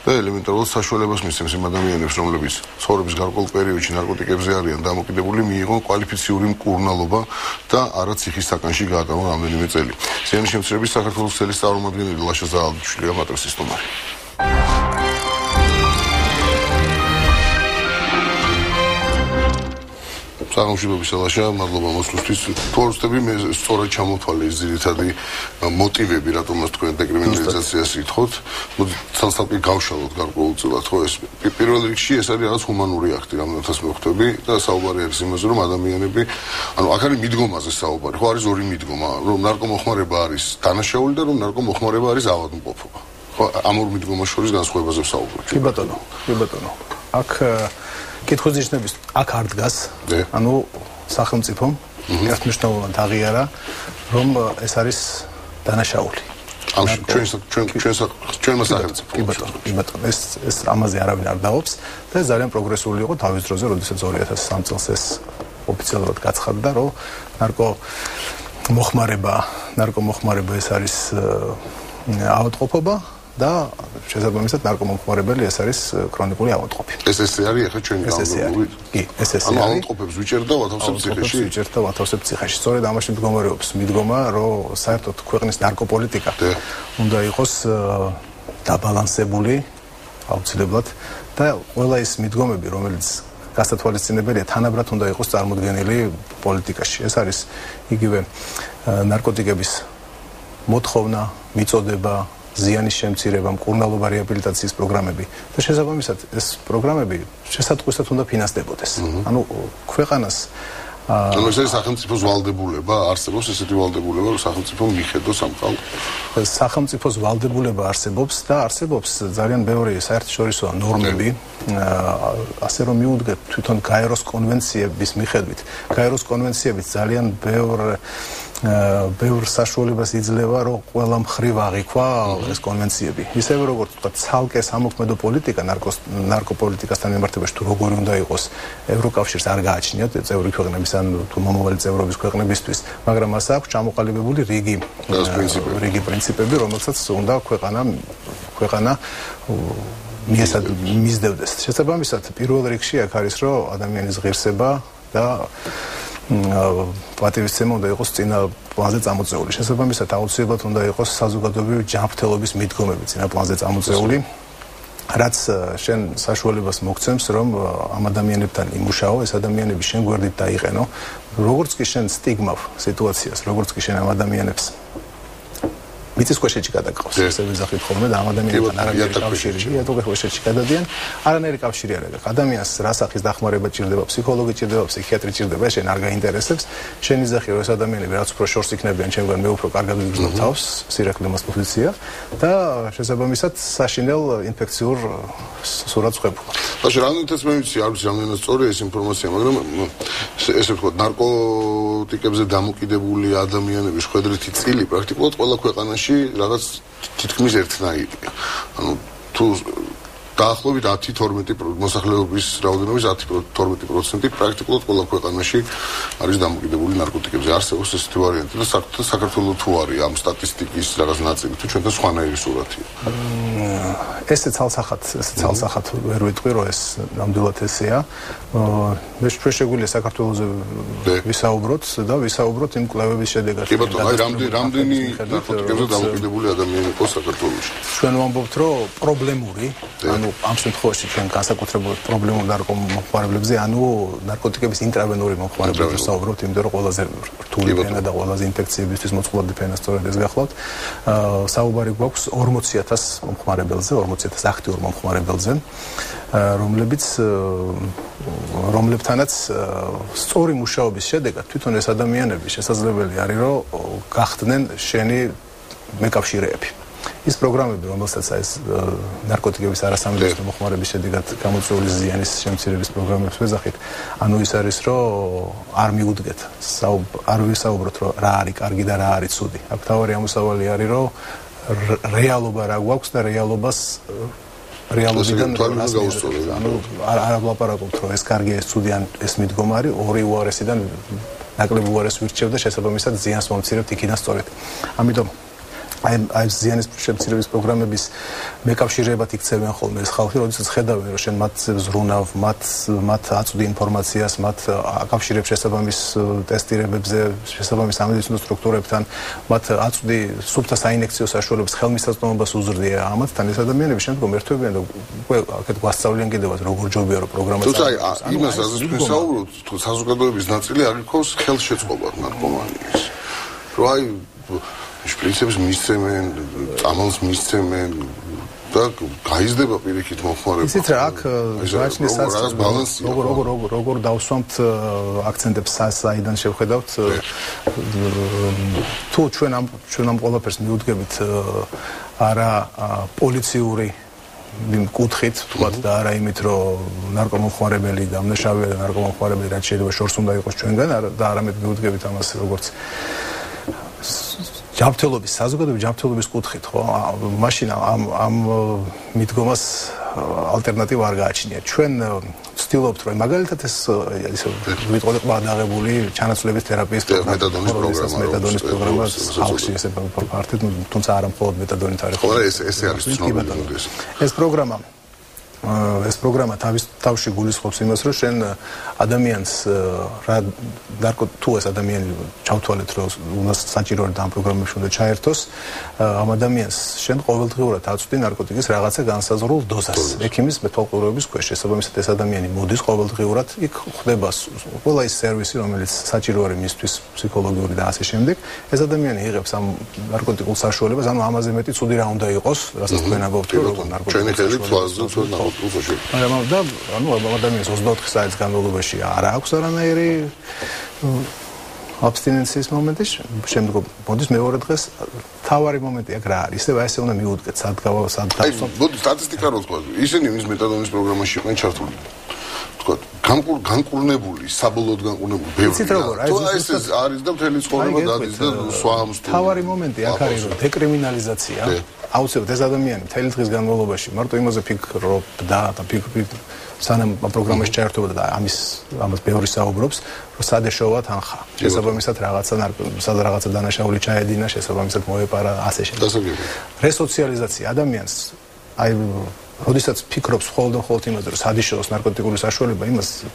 და ელემენტარულად საშუალებას მისცემს იმ ადამიანებს, რომლებიც ცხოვრების გარკვეულ პერიოდში ნარკოტიკებზე არიან დამოკიდებული, მიიღონ კვალიფიციური მკურნალობა და არა ციხის საკანში გაატარონ რამდენიმე წელი. ზიანის შემცირების საქართველოს ქსელის წარმომადგენელი ლაშა ზაალიშვილი მატრიცის სტუმარი. საღამოშობების ლაშა, მადლობა მოსვლისთვის. თუ არ ვწდები, მე სწორად ჩამოთვალე ის ძირითადი მოტივები, რატომაც თქვენ დეკრიმინალიზაციას ითხოვთ. ცალ-ცალკე გავშალოთ გარკვეულწილად, ხო ეს პირველ რიგში ეს არის რაღაც ჰუმანური აქტი, რამდენადაც მოვხვდები და საუბარი არის იმაზე, რომ ადამიანები, ანუ აქ არის მიდგომაზე საუბარი, ხო არის ორი მიდგომა, რომ ნარკომოხმარება არის დანაშაული და რომ ნარკომოხმარება არის ავადმყოფობა. ხო ამ ორ მიდგომას შორის განსხვავებაზე საუბარი. კი ბატონო. აქ კითხვის ნიშნების აქ არ დგას, ანუ სახელმწიფომ ერთმნიშვნელოვნად აღიარა, რომ ეს არის დანაშაული. ჩვენმა სახელმწიფომ. კი ბატონო, ეს ამაზე არავინ არ დაობს და ეს ძალიან პროგრესული იყო თავის დროზე, როდესაც 2003 წელს ეს ოფიციალურად გაცხადდა, რომ ნარკომოხმარება ეს არის ავადმყოფობა და შესაბამისად ნარკომომხმარებელი ეს არის ქრონიკული ავადმყოფი. ეს არის ახლა ჩვენი განმარტებით? კი, ეს არის. ანუ ავადმყოფებს ვიჭერთ და ვათავსებთ ციხეში? ვიჭერთ და ვათავსებთ ციხეში. სწორედ ამაში მდგომარეობს მიდგომა, რომ საერთოდ ქვეყნის ნარკოპოლიტიკა უნდა იყოს დაბალანსებული აუცილებლად და ყველა ის მიდგომები, რომელიც გასათვალისწინებელია, თანაბრად უნდა იყოს წარმოდგენილი პოლიტიკაში. ეს არის იგივე ნარკოტიკების მოთხოვნა, მიწოდება, ზიანის შემცირება, მკურნალობა რეაბილიტაციის პროგრამები და შესაბამისად ეს პროგრამები შესატყვისად უნდა ფინანსდებოდეს. ანუ ქვეყანას ანუ ეს არის სახელმწიფოს ვალდებულება, არსებობს ესეთი ვალდებულება, რომ სახელმწიფო მიხედოს ამ ხალხს. სახელმწიფოს ვალდებულება არსებობს და არსებობს ძალიან ბევრი საერთაშორისო ნორმები, ასე რომ მიუდგეთ თვითონ გაეროს კონვენციების მიხედვით. გაეროს კონვენციებით ძალიან ბევრ საშუალებას იძლევა, რომ ყველა მხრივ აღიქვა ეს კონვენციები. ისევე როგორც თქვა, ცალკე სამოქმედო პოლიტიკა ნარკოპოლიტიკასთან მიმართებაში თუ როგორი უნდა იყოს, ევროკავშირს არ გააჩნიათ წევრი ქვეყნების ან თუ მომავალი წევრობის ქვეყნებისთვის, მაგრამ მას აქვს ჩამოყალიბებული რიგი პრინციპები, რომელსაც უნდა ქვეყანა მისდევდეს. შესაბამისად, პირველ რიგში აქ არის, რომ ადამიანის ღირსება და პატივისცემა უნდა იყოს წინა პლანზე წამოწეული. შესაბამისად, აუცილებლად უნდა იყოს საზოგადოებრივი ჯანმრთელობის მიდგომები წინა პლანზე წამოწეული, რაც შენ საშუალებას მოგცემს, რომ ამ ადამიანებთან იმუშაო, ეს ადამიანები შენ გვერდით დაიყენო, როგორც კი შენ სტიგმავ სიტუაციას, როგორც კი შენ ამ ადამიანებს მიწისქვეშეთში გადაგყავს, ესე ვიზახით ხოლმე და ამ ადამიანებთან არანაირი კავშირი, იატაკქვეშეთში გადადიან, არანაირი კავშირი არ აქვს. ადამიანს რა სახის დახმარება ჭირდება, ფსიქოლოგი ჭირდება, ფსიქიატრი ჭირდება, შენ არ გაინტერესებს, შენ იზახი რომ ეს ადამიანები რაც უფრო შორს იქნებიან, ჩემგან მე უფრო კარგად ვიგრძნობ თავს, სირაქლემას პოზიცია და შესაბამისად საშინელ ინფექციურ სურათს ხვებულა. ბაშე, რამდენიც მე ვიცი, არ ვიცი რამდენად სწორია ეს ინფორმაცია, მაგრამ ესე ვთქვათ, ნარკოტიკებზე დამოკიდებული ადამიანების ხვედრითი წილი პრაქტიკულად ყველა ქვეყანაში რაღაც თითქმის ერთნაირია. ანუ თუ დაახლოებით 10-12% მოსახლეობის რაოდენობის 10-12% პრაქტიკულად ყველა ქვეყანაში არის დამოკიდებული ნარკოტიკებზე. არსებობს ესეთი ვარიანტი და საქართველოს თუ არის ამ სტატისტიკის რაღაც ნაწილი თუ ჩვენთან სხვანაირი სურათია. ესე ცალსახად ვერ ვიტყვი, რომ ეს ნამდვილად ესეა. მე შეგვიძლია საქართველოზე ვისაუბროთ და ვისაუბროთ იმ კვლევების შედეგად. კი ბატონო, აი რამდენი ნარკოტიკებზე დამოკიდებული ადამიანი ყავს საქართველოში? ჩვენ ვამბობთ, რომ პრობლემური, ანუ ამ შემთხვევაში ჩვენ განსაკუთრებულად პრობლემურ ნარკომომხმარებლებზე, ანუ ნარკოტიკების ინტრავენური მომხმარებლებზე ვსაუბრობთ, იმიტომ რომ ყველაზე რთული ფენა და ყველაზე ინფექციებისთვის მოწყვლადი ფენა სწორედ ეს გახლავთ. საუბარი გვაქვს 40,000 მომხმარებელზე, 40,000 აქტიურ მომხმარებელზე, რომლებთანაც სწორი მუშაობის შედეგად თვითონ ეს ადამიანები შესაძლებელი არის, რომ გახდნენ შენი მეკავშირეები. ის პროგრამები, რომელსაც ეს ნარკოტიკების არასამეცნიერო მოხმარების შედეგად გამოწვეული ზიანის შემცირების პროგრამებს ვეძახით, ანუ ის არის, რომ არ მიუდგეთ, არ ვისაუბროთ, რომ რა არის კარგი და რა არის ცუდი. აქ თავარი ამოსავალი არის, რომ რეალობა რა გვაქვს და რეალობიდან ანუ არ ვლაპარაკობთ, რომ ეს კარგი, ეს ცუდი ან ეს მიდგომარი, ორი უარესიდან ნაკლები უარეს ვირჩევ და შესაბამისად ზიანს მომცირებთ იქიდან სწორედ. ამიტომ აი ზიანის შემცირების პროგრამების მეკავშირეებად იქცევენ ხოლმე ეს ხალხი, როდესაც ხედავენ, რომ შენ მათ ზრუნავ, მათ აწვდი ინფორმაციას, მათ აკავშირებ შესაბამის ტესტირებებზე, შესაბამის სამედიცინო სტრუქტურებთან, მათ აწვდი სუფთა საინექციო საშუალებას, ხელმისაწვდომობას უზრდია ამათთან ეს ადამიანები შემდგომ ერთვებიან და უკვე აქეთ გვასწავლიან კიდევაც როგორ ჯობია რომ პროგრამა წავიდეს. თუმცა იმას რაზეც ვისაუბროთ, საზოგადოების ნაწილი არ იქოს ხელშეწყობად ნარკომანიის. რომ აი შპრიცებს მისცემენ, წამალს მისცემენ და გაიზრდება პირიქით მომხმარება. ისიც რა, აქ გააჩნია როგორ დავსვამთ აქცენტებს საიდან შევხედავთ. თუ ჩვენ ამ ყველაფერს მიუდგებით არა პოლიციური კუთხით, თქვათ და არა იმით, რომ ნარკომომხმარებელი და მნაშავე ნარკომომხმარებელი რაც შეიძლება შორს უნდა იყოს ჩვენგან და არამედ მიუდგებით ამას როგორც ჯანმრთელობის, საზოგადოების ჯანმრთელობის კუთხით, ხო? მაშინ ამ მიდგომას ალტერნატივა არ გააჩნია. ჩვენ ვცდილობთ რომ მაგალითად ეს ისე ვიტყოდი ყბადაღებული ჩანაცვლების თერაპიის მეტადონის პროგრამა ხალხში ესე პარტით თუმცა არა მხოლოდ მეტადონით არის ხო ეს არის ცნობილი ეს პროგრამა თავში გულისხმობს იმას რომ შენ ადამიანს რა თუ ეს ადამიანი ჩავთვალეთ რომ უნდა საჭიროა და ამ პროგრამებში უნდა ჩაერთოს ამ ადამიანს შენ ყოველდღიურად აწვდი ნარკოტიკის რაღაცა განსაზღვრულ დოზას ექიმის მეთვალყურეობის ქვეშ შესაბამისად ეს ადამიანი მოდის ყოველდღიურად იქ ხდება ყველა ის სერვისი რომელიც საჭირო არის მისთვის ფსიქოლოგიური და ასე შემდეგ ეს ადამიანი იღებს ამ ნარკოტიკულ საშუალებას ანუ ამაზე მეტი ცუდი რა უნდა იყოს რასაც თქვენ ამბობთ რომ როგორ ნარკოტიკული ანუ ადამიანს 24 საათის განმავლობაში არ აქვს არანაირი აბსტინენციის მომენტი, შემდგომ მოდის მეორე დღეს თავარი მომენტი აქ რა არის? ესე უნდა მიუდგეთ სად მოდი სტატისტიკა რო თქვა, ისინი ვის მეტადონის პროგრამაში იყვნენ ჩართული. თქვა, განკურნებული, საბოლოოდ განკურნებული ბევრი. ეს არის და მთელი ცხოვრება დადის და სვამს. თავარი მომენტი აქ არის რომ დეკრიმინალიზაცია. აუცილებლად ეს ადამიანი მთელი დღის განმავლობაში მარტო იმაზე ფიქრობდა და სანამ პროგრამაში ჩაერთვება და ამას ბევრი საუბრობს, რომ სადეშოვა თანხა. შესაბამისად რაღაცა დანაშაული ჩაედინა, შესაბამისად მოეპარა ასე შემდეგ. რესოციალიზაცია ადამიანს აი როდესაც ფიქრობს მხოლოდ იმაზე, რომ სადიშოვოს ნარკოტიკული საშუალება,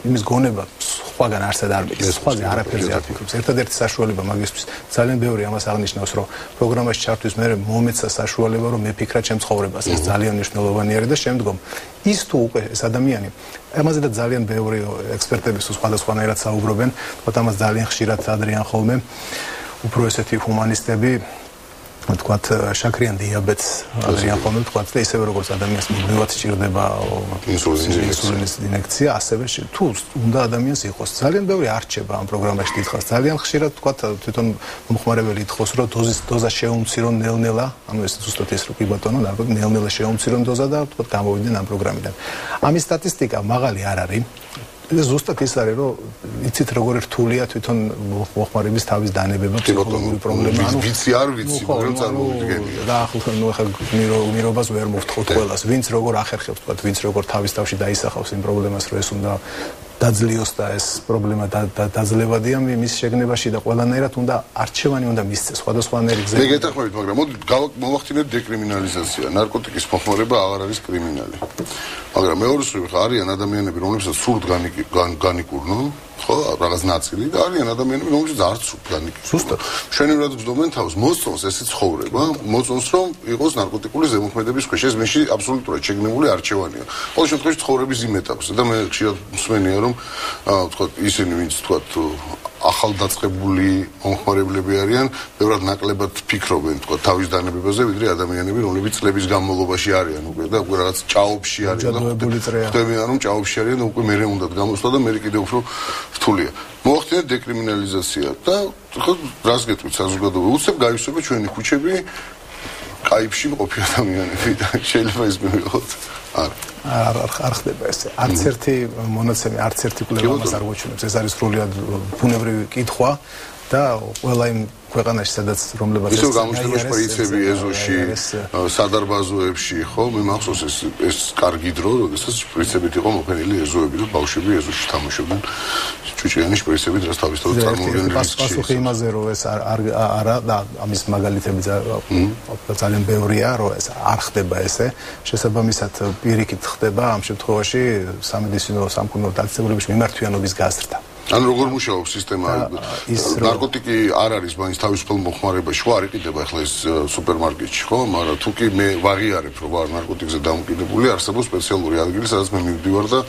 იმის გონება სხვაგან არსად არ მიდის, სხვაზე არაფერზე არ ფიქრობს. ერთადერთი საშუალება მაგისთვის ძალიან ბევრი ამას აღნიშნავს, რომ პროგრამაში ჩართვის მერე მომეცა საშუალება, რომ მეფიქრა ჩემ ცხოვრებას. ეს ძალიან მნიშვნელოვანი არის და შემდგომ ის თუ უკვე ეს ადამიანი ამაზე და ძალიან ბევრი ექსპერტები სხვადასხვანაირად საუბრობენ, თუმცა ამას ძალიან ხშირად ადრიან ხოლმე უფრო ესეთი ჰუმანისტები თქვათ შაქრიან დიაბეტს ადრიან ხოლმე თქვათ და ისევე როგორც ადამიანს მუდმივად სჭირდება ინსულინის ინjekცია, ასევე თუ უნდა ადამიანს იყოს ძალიან ბევრი არჩება ამ პროგრამაში დიდხანს ძალიან ხშირად თქვათ თვითონ მომხმარებელი ითხოვს რომ დოზა შეუმცირონ ნელ-ნელა, ანუ ეს ზუსტად ის რო კი ბატონო, ნელ-ნელა შეუმცირონ დოზა და თქვათ გამოვიდნენ ამ პროგრამიდან. ამის სტატისტიკა მაღალი არ არის. ეს ზუსტად ის არის რომ იცით როგორ რთულია თვითონ მოხმარების თავის დანებება ფსიქოლოგიური პრობლემა ანუ ვიცი არ ვიცი რომ წარმოვიდგენია და ახლა ნუ ახლა მირობას ვერ მოვთხოვთ ყველას ვინც როგორ ახერხებს თქვა ვინც როგორ თავის თავში დაისახავს იმ პრობლემას რომ ეს უნდა დაძლიოს და ეს პრობლემა დაძლებადია მის შეგნებაში და ყველანაირად უნდა არჩევანი უნდა მისცეს სხვადასხვანაირი გზები მე გეთანხმებით მაგრამ მოდი მოვახდინეთ დეკრიმინალიზაცია ნარკოტიკის მოხმარება აღარ არის კრიმინალი მაგრამ მეორე მხრივ არიან ადამიანები რომლებსაც სურთ განიკურნონ ხო რაღაც ნაწილი და არიან ადამიანები რომლებსაც არ სურთ განიკურნონ ზუსტად შენივრად ვძდობენ თავს მოსწონს ესე ცხოვრება მოსწონს რომ იყოს ნარკოტიკული ზემოქმედების ქვეშ ეს მეში აბსოლუტურად შეგნებული არჩევანია ყოველ შემთხვევაში ცხოვრების იმ ეტაპზე და მე ხშირად მსმენია რომ თქვა ისინი ვინც თქვა ახალდაწყებული მომხმარებლები არიან, ბევრად ნაკლებად ფიქრობენ თქვა თავის დანებებაზე, ვიდრე ადამიანები, რომლებიც წლების განმავლობაში არიან უკვე და უკვე რაღაც ჭაობში არიან და ხდებიან რომ ჭაობში არიან და უკვე მერე უნდათ გამოსვლა და მერე კიდევ უფრო რთულია. მოახდინეთ დეკრიმინალიზაცია და ხო რას გეტყვით საზოგადოება? უცებ გაივსება ჩვენი ქუჩები კაიფში მყოფი ადამიანები და შეიძლება ეს მივიღოთ. არ ხდება ესე. არც ერთი მონაცემი, არც ერთი კვლევა ამას არ გვაჩვენებს. ეს არის სრულიად ბუნებრივი კითხვა და ყველა იმ ქვეყანაში, სადაც რომლებაც ისევ გამოჩნდება შპრიცები ეზოში, სადარბაზოებში, ხო? მე მახსოვს ეს კარგი დრო, როდესაც შპრიცებით იყო მოფენილი ეზოები და ბავშვები ეზოში თამაშობდნენ. ჭუჭიანი შპრიცები დღეს თავისთავად წარმოუდგენელი რისკი. პასუხი იმაზე, რომ ეს არა და ამის მაგალითები ძალიან ბევრია, რომ ეს არ ხდება ესე. შესაბამისად პირიქით ხდება ამ შემთხვევაში სამედიცინო სამკურნალო დაწესებულებებში მიმართვიანობის გაზრდა. ანუ როგორ მუშაობს სისტემა? ნარკოტიკი არ არის მაინც თავისუფალ მოხმარებაში, ხო არ იყიდება ახლა ეს სუპერმარკეტში, ხო? მაგრამ თუ კი მე ვაღიარებ, რომ ვარ ნარკოტიკზე დამოკიდებული, არსებობს სპეციალური ადგილი, სადაც მე მივდივარ და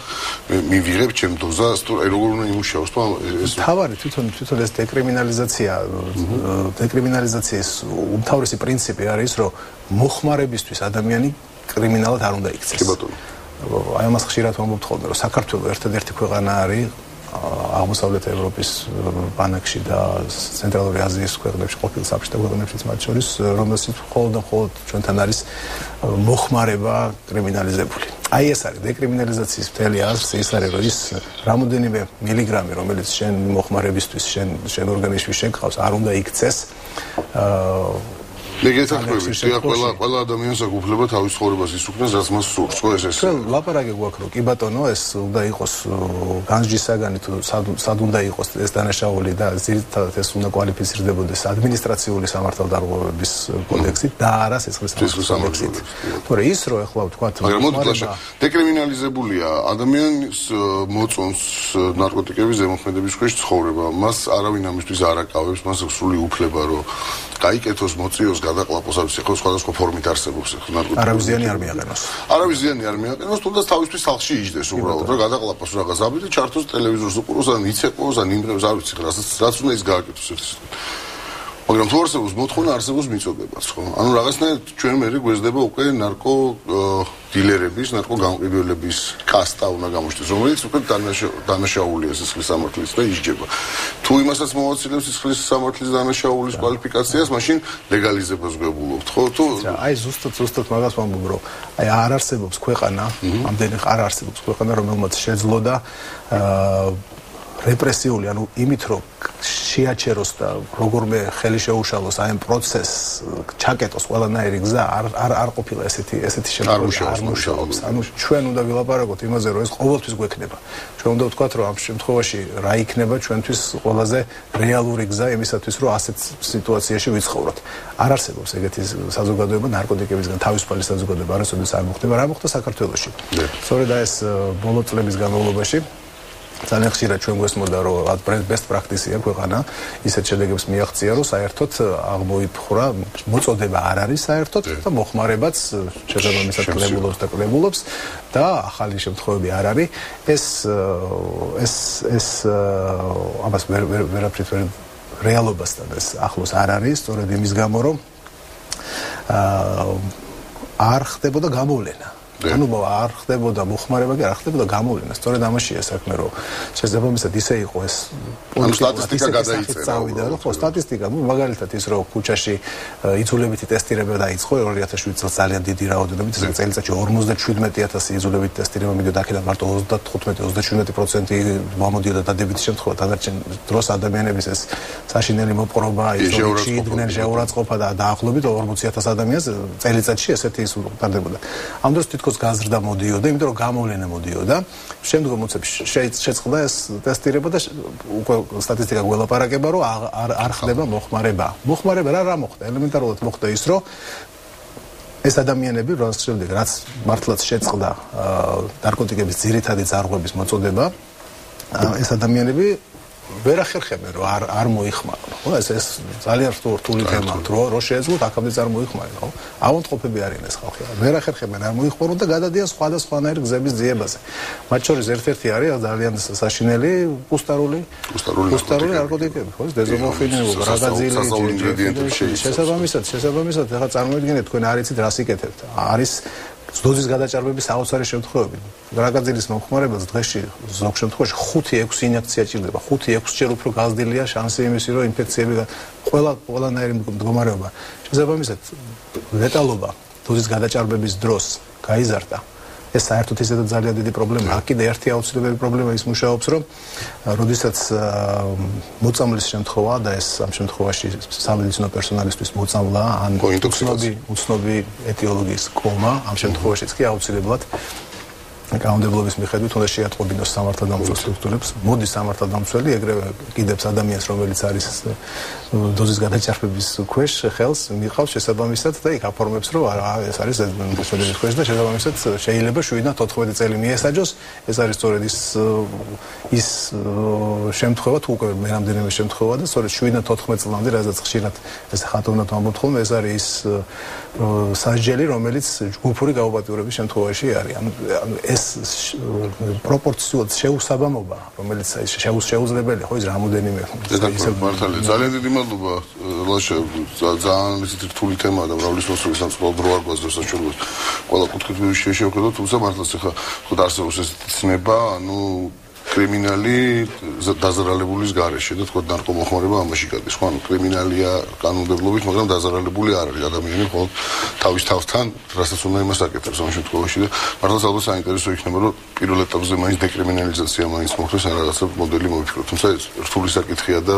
მივიღებ ჩემ დოზას, თუ როგორ უნდა იმუშაოს, თუ ეს თავარი თვითონ ეს დეკრიმინალიზაციის უმთავრესი პრინციპი არის, რომ მოხმარებისთვის ადამიანი კრიმინალად არ უნდა იქცეს. კი ბატონო. აი ამას ხშირად ვამბობთ ხოლმე, რომ საქართველოს ერთადერთი ქვეყანა არის აღმოსავლეთ ევროპის ბანაკში და ცენტრალური აზიის ქვეყნებში, ყოფილ საბჭოთა ქვეყნებშიც მათ შორის, რომელსაც მხოლოდ ჩვენთან არის მოხმარება კრიმინალიზებული. აი ეს არის დეკრიმინალიზაციის მთელი აზრი, ის არის რომ ის რამოდენიმე მილიგრამი, რომელიც შენ მოხმარებისთვის შენ ორგანიზმში შეგყავს, არ უნდა იქცეს მე გეთანხმები, ყველა ადამიანს აქვს უფლება თავის ცხოვრებას ისუქნას, რაც მას სურს, ხო ეს ეს. ლაპარაკი გვაქვს, რომ კი ბატონო, ეს უნდა იყოს განსჯის საგანი თუ სად უნდა იყოს ეს დანაშაული და ზირთადად ეს უნდა კვალიფიცირდებოდეს ადმინისტრაციული სამართალდარღვევების კოდექსით და არა სისხლის სამართლის. თორე ის რო ეხლა ვთქვათ, მაგრამ მოდი დეკრიმინალიზებულია ადამიანის მოწონს ნარკოტიკების ზემოქმედების ქვეშ ცხოვრება, მას არავინ ამისთვის არ აკავებს, მას აქვს სრული უფლება, რომ გაიკეთოს, მოწიოს, გადაყლაპოს, არის ხო სხვადასხვა ფორმით არსებობს ნარკოტიკები. არავიზიანი არ მიაყენოს. არავიზიანი არ მიაყენოს, თუნდაც თავისთვის ხალხში იჯდეს უბრალოდ, რომ გადაყლაპოს რაღაც აბიდი, ჩართოს ტელევიზორს უყუროს, ან იცეკვოს, ან იმღებს, არ ვიცი, რაც უნდა ის გააკეთოს ერთის. მაგრამ თუ არსებობს მოთხოვნა, არსებობს მიწოდებაც, ხო? ანუ რაღაცნაირად ჩვენ მე გვეძდება უკვე ნარკო დილერების, ნარკო გამყიდველების კასტა უნდა გამოჩნდეს, რომელიც უკვე დანაშაულია სისხლის სამართლის და ისჯება. თუ იმასაც მოვაცილებს სისხლის სამართლის დანაშაულის კვალიფიკაციას, მაშინ ლეგალიზებას გვებულობთ, ხო? თუ აი ზუსტად მაგას ვამბობ, რომ აი არ არსებობს ქვეყანა, ამდენი არ არსებობს ქვეყანა, რომელმაც შეძლო და რეპრესიული, ანუ იმით რომ შეაჩეროს და როგორმე ხელი შეუშალოს აი ამ პროცესს ჩაკეტოს ყველანაირი გზა არ ყოფილა ესეთი შემთხვევაში არ მუშაობს. ანუ ჩვენ უნდა ვილაპარაკოთ იმაზე, რომ ეს ყოველთვის გვექნება. ჩვენ უნდა ვთქვათ, რომ ამ შემთხვევაში რა იქნება ჩვენთვის ყველაზე რეალური გზა იმისათვის, რომ ასეთ სიტუაციაში ვიცხოვროთ. არ არსებობს ეგეთი საზოგადოება ნარკოტიკებისგან თავისუფალი საზოგადოება არასოდეს არ მოხდება. რა მოხდა საქართველოში? სწორედ ეს ბოლო წლების განმავლობაში ძალიან ხშირად ჩვენ გვესმოდა, რომ best practice-ია ქვეყანა ისეთ შედეგებს მიაღწია, რომ საერთოდ აღმოიფხვრა მოწოდება არ არის საერთოდ და მოხმარებაც შესაბამისად კლებულობს და ახალი შემთხვევები არ არის. ეს ამას ვერაფრით რეალობასთან ეს ახლოს არ არის, სწორედ იმის გამო, რომ არ ხდებოდა გამოვლენა. ანუ არ ხდებოდა მოხმარება კი არ ხდებოდა გამოვლენა. სწორედ ამაშია საქმე, რომ შესაბამისად ისე იყო ეს სტატისტიკა გადაიწერა. რომ ხო სტატისტიკა, მაგალითად ის რომ ქუჩაში იძულებითი ტესტირება დაიწყო 2007 წელს ძალიან დიდი რაოდენობით, ეს წელიწადში 57000 იძულებითი ტესტირება მიდიოდა, აქედან მარტო 35-37% მომდიოდა დადებითი შემთხვევა, დანარჩენ დროს ადამიანების ეს საშინელი მოპყრობა, იძuლებითი შეურაცხყოფა და დაახლოებით 40000 ადამიანს წელიწადში ესეთი ის ტარდებოდა. ამ დროს თითქოს გაზრდა მოდიოდა, იმიტომ რომ გამოვლენა მოდიოდა. შემდგომ უცებს შეწყდა ეს ტესტირება და უკვე სტატისტიკა გველაპარაკება, რომ არ ხდება მოხმარება. მოხმარება რა მოხდა? ელემენტარულად მოხდა ის, რომ ეს ადამიანები, რაც მართლაც შეწყდა ნარკოტიკების ძირითადი ძარღვების მოწოდება, ეს ადამიანები ვერ ახერხებენ, რომ არ მოიხმარონ. ხო, ეს ძალიან რთული თემაა, რო შეეძლოთ აქამდე წარმოიხმარონ, ხო? ავადმყოფები არიან ეს ხალხი. ვერ ახერხებენ, არ მოიხმარონ და გადადიან სხვადასხვანაირ გზების ძიებაზე. მათ შორის ერთ-ერთი არის ძალიან საშინელი პუსტარული ნარკოტიკები, ხო? დეზომორფინი, რაგაძილი, შესაბამისად, ეხლა წარმოიდგინეთ, თქვენ არ იცით რას იკეთებთ. არის დოზის გადაჭარბების საოცარი შემთხვევები. რაგაძილის მომხმარებელს დღეში ზოგ შემთხვევაში 5-6 ინjekცია ჭირდება. 5-6 ჯერ უფრო გაზრდილია შანსი იმისი, რომ ინფექციები ყველანაირი მდგომარეობა. შესაბამისად, ლეტალობა დოზის გადაჭარბების დროს გაიზარდა. ეს საერთოდ ისედაც ძალიან დიდი პრობლემაა. აქ კიდე ერთი აუცილებელი პრობლემა ის მუშაობს, რომ როდესაც მოწამვლის შემთხვევა და ეს ამ შემთხვევაში სამედიცინო პერსონალისთვის მოწამვლა ან უცნობი ეტიოლოგიის კომა, ამ შემთხვევაშიც კი აუცილებლად კანონმდებლობის მიხედვით უნდა შეატყობინოს სამართალდამცველ სტრუქტურებს. მოდის სამართალდამცველი, ეგრევე კიდევ ადამიანს, რომელიც არის დოზის გადაჭარბების ქვეშ, ხელს მიყავს შესაბამისად და იქ აფორმებს, რომ ეს არის დოზის ქვეშ და შესაბამისად შეიძლება 7-14 წელი მიესაჯოს. ეს არის სწორედ ის შემთხვევა, თუ უკვე მე რამდენიმე შემთხვევა და სწორედ 7-14 წლამდე, რადგან ხშირად ეს ხატოვნად ვამბობთ ხოლმე, ეს არის ის სასჯელი, რომელიც ჯგუფური გაუპატიურების შემთხვევაში არის. ანუ ეს პროპორციულად შეუსაბამობა, რომელიც შეუძლებელი ხო ის რამოდენიმე მართალია. ძალიან დიდი მადლობა ლაშა, ძალიან ისეთი რთული თემაა და მრავლის მოსწრების სამწყობ დრო არ გვაძლევს საშუალებას ყველა კუთხით შევხედოთ, თუმცა მართლაც ახლა ხო არსებობს ეს ცნება, ანუ კრიმინალი დაზარალებულის გარეშე და თქო ნარკომოხმარება ამაში გადის. ხო, ანუ კრიმინალია კანონმდებლობით, მაგრამ დაზარალებული არ არის ადამიანი, მხოლოდ თავის თავთან, რასაც უნდა იმას აკეთებს ამ შემთხვევაში და მართლაც ალბათ საინტერესო იქნება, რომ პირველ ეტაპზე მაინც დეკრიმინალიზაცია მაინც მოხდეს, ან რაღაცა მოდელი მოვიფიქროთ. თუმცა ეს რთული საკითხია და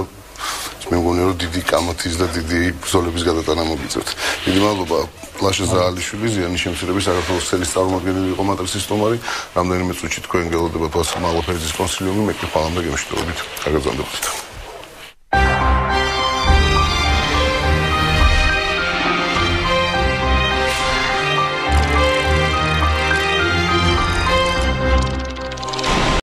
მე მგონია რომ დიდი კამათის და დიდი ბრძოლების გადატანა მოგიწევთ. დიდი მადლობა ლაშა ზაალიშვილი, ზიანის შემცირების საქართველოს ცელის წარმომადგენელი იყო მატრიცის სტომარი. რამდენიმე წუთში თქვენ გელოდებათ ვასილ მალაფერძის კონსილიუმი, მე კი ხვალამდე გემშვიდობებით. გაგრძელდებოდეთ.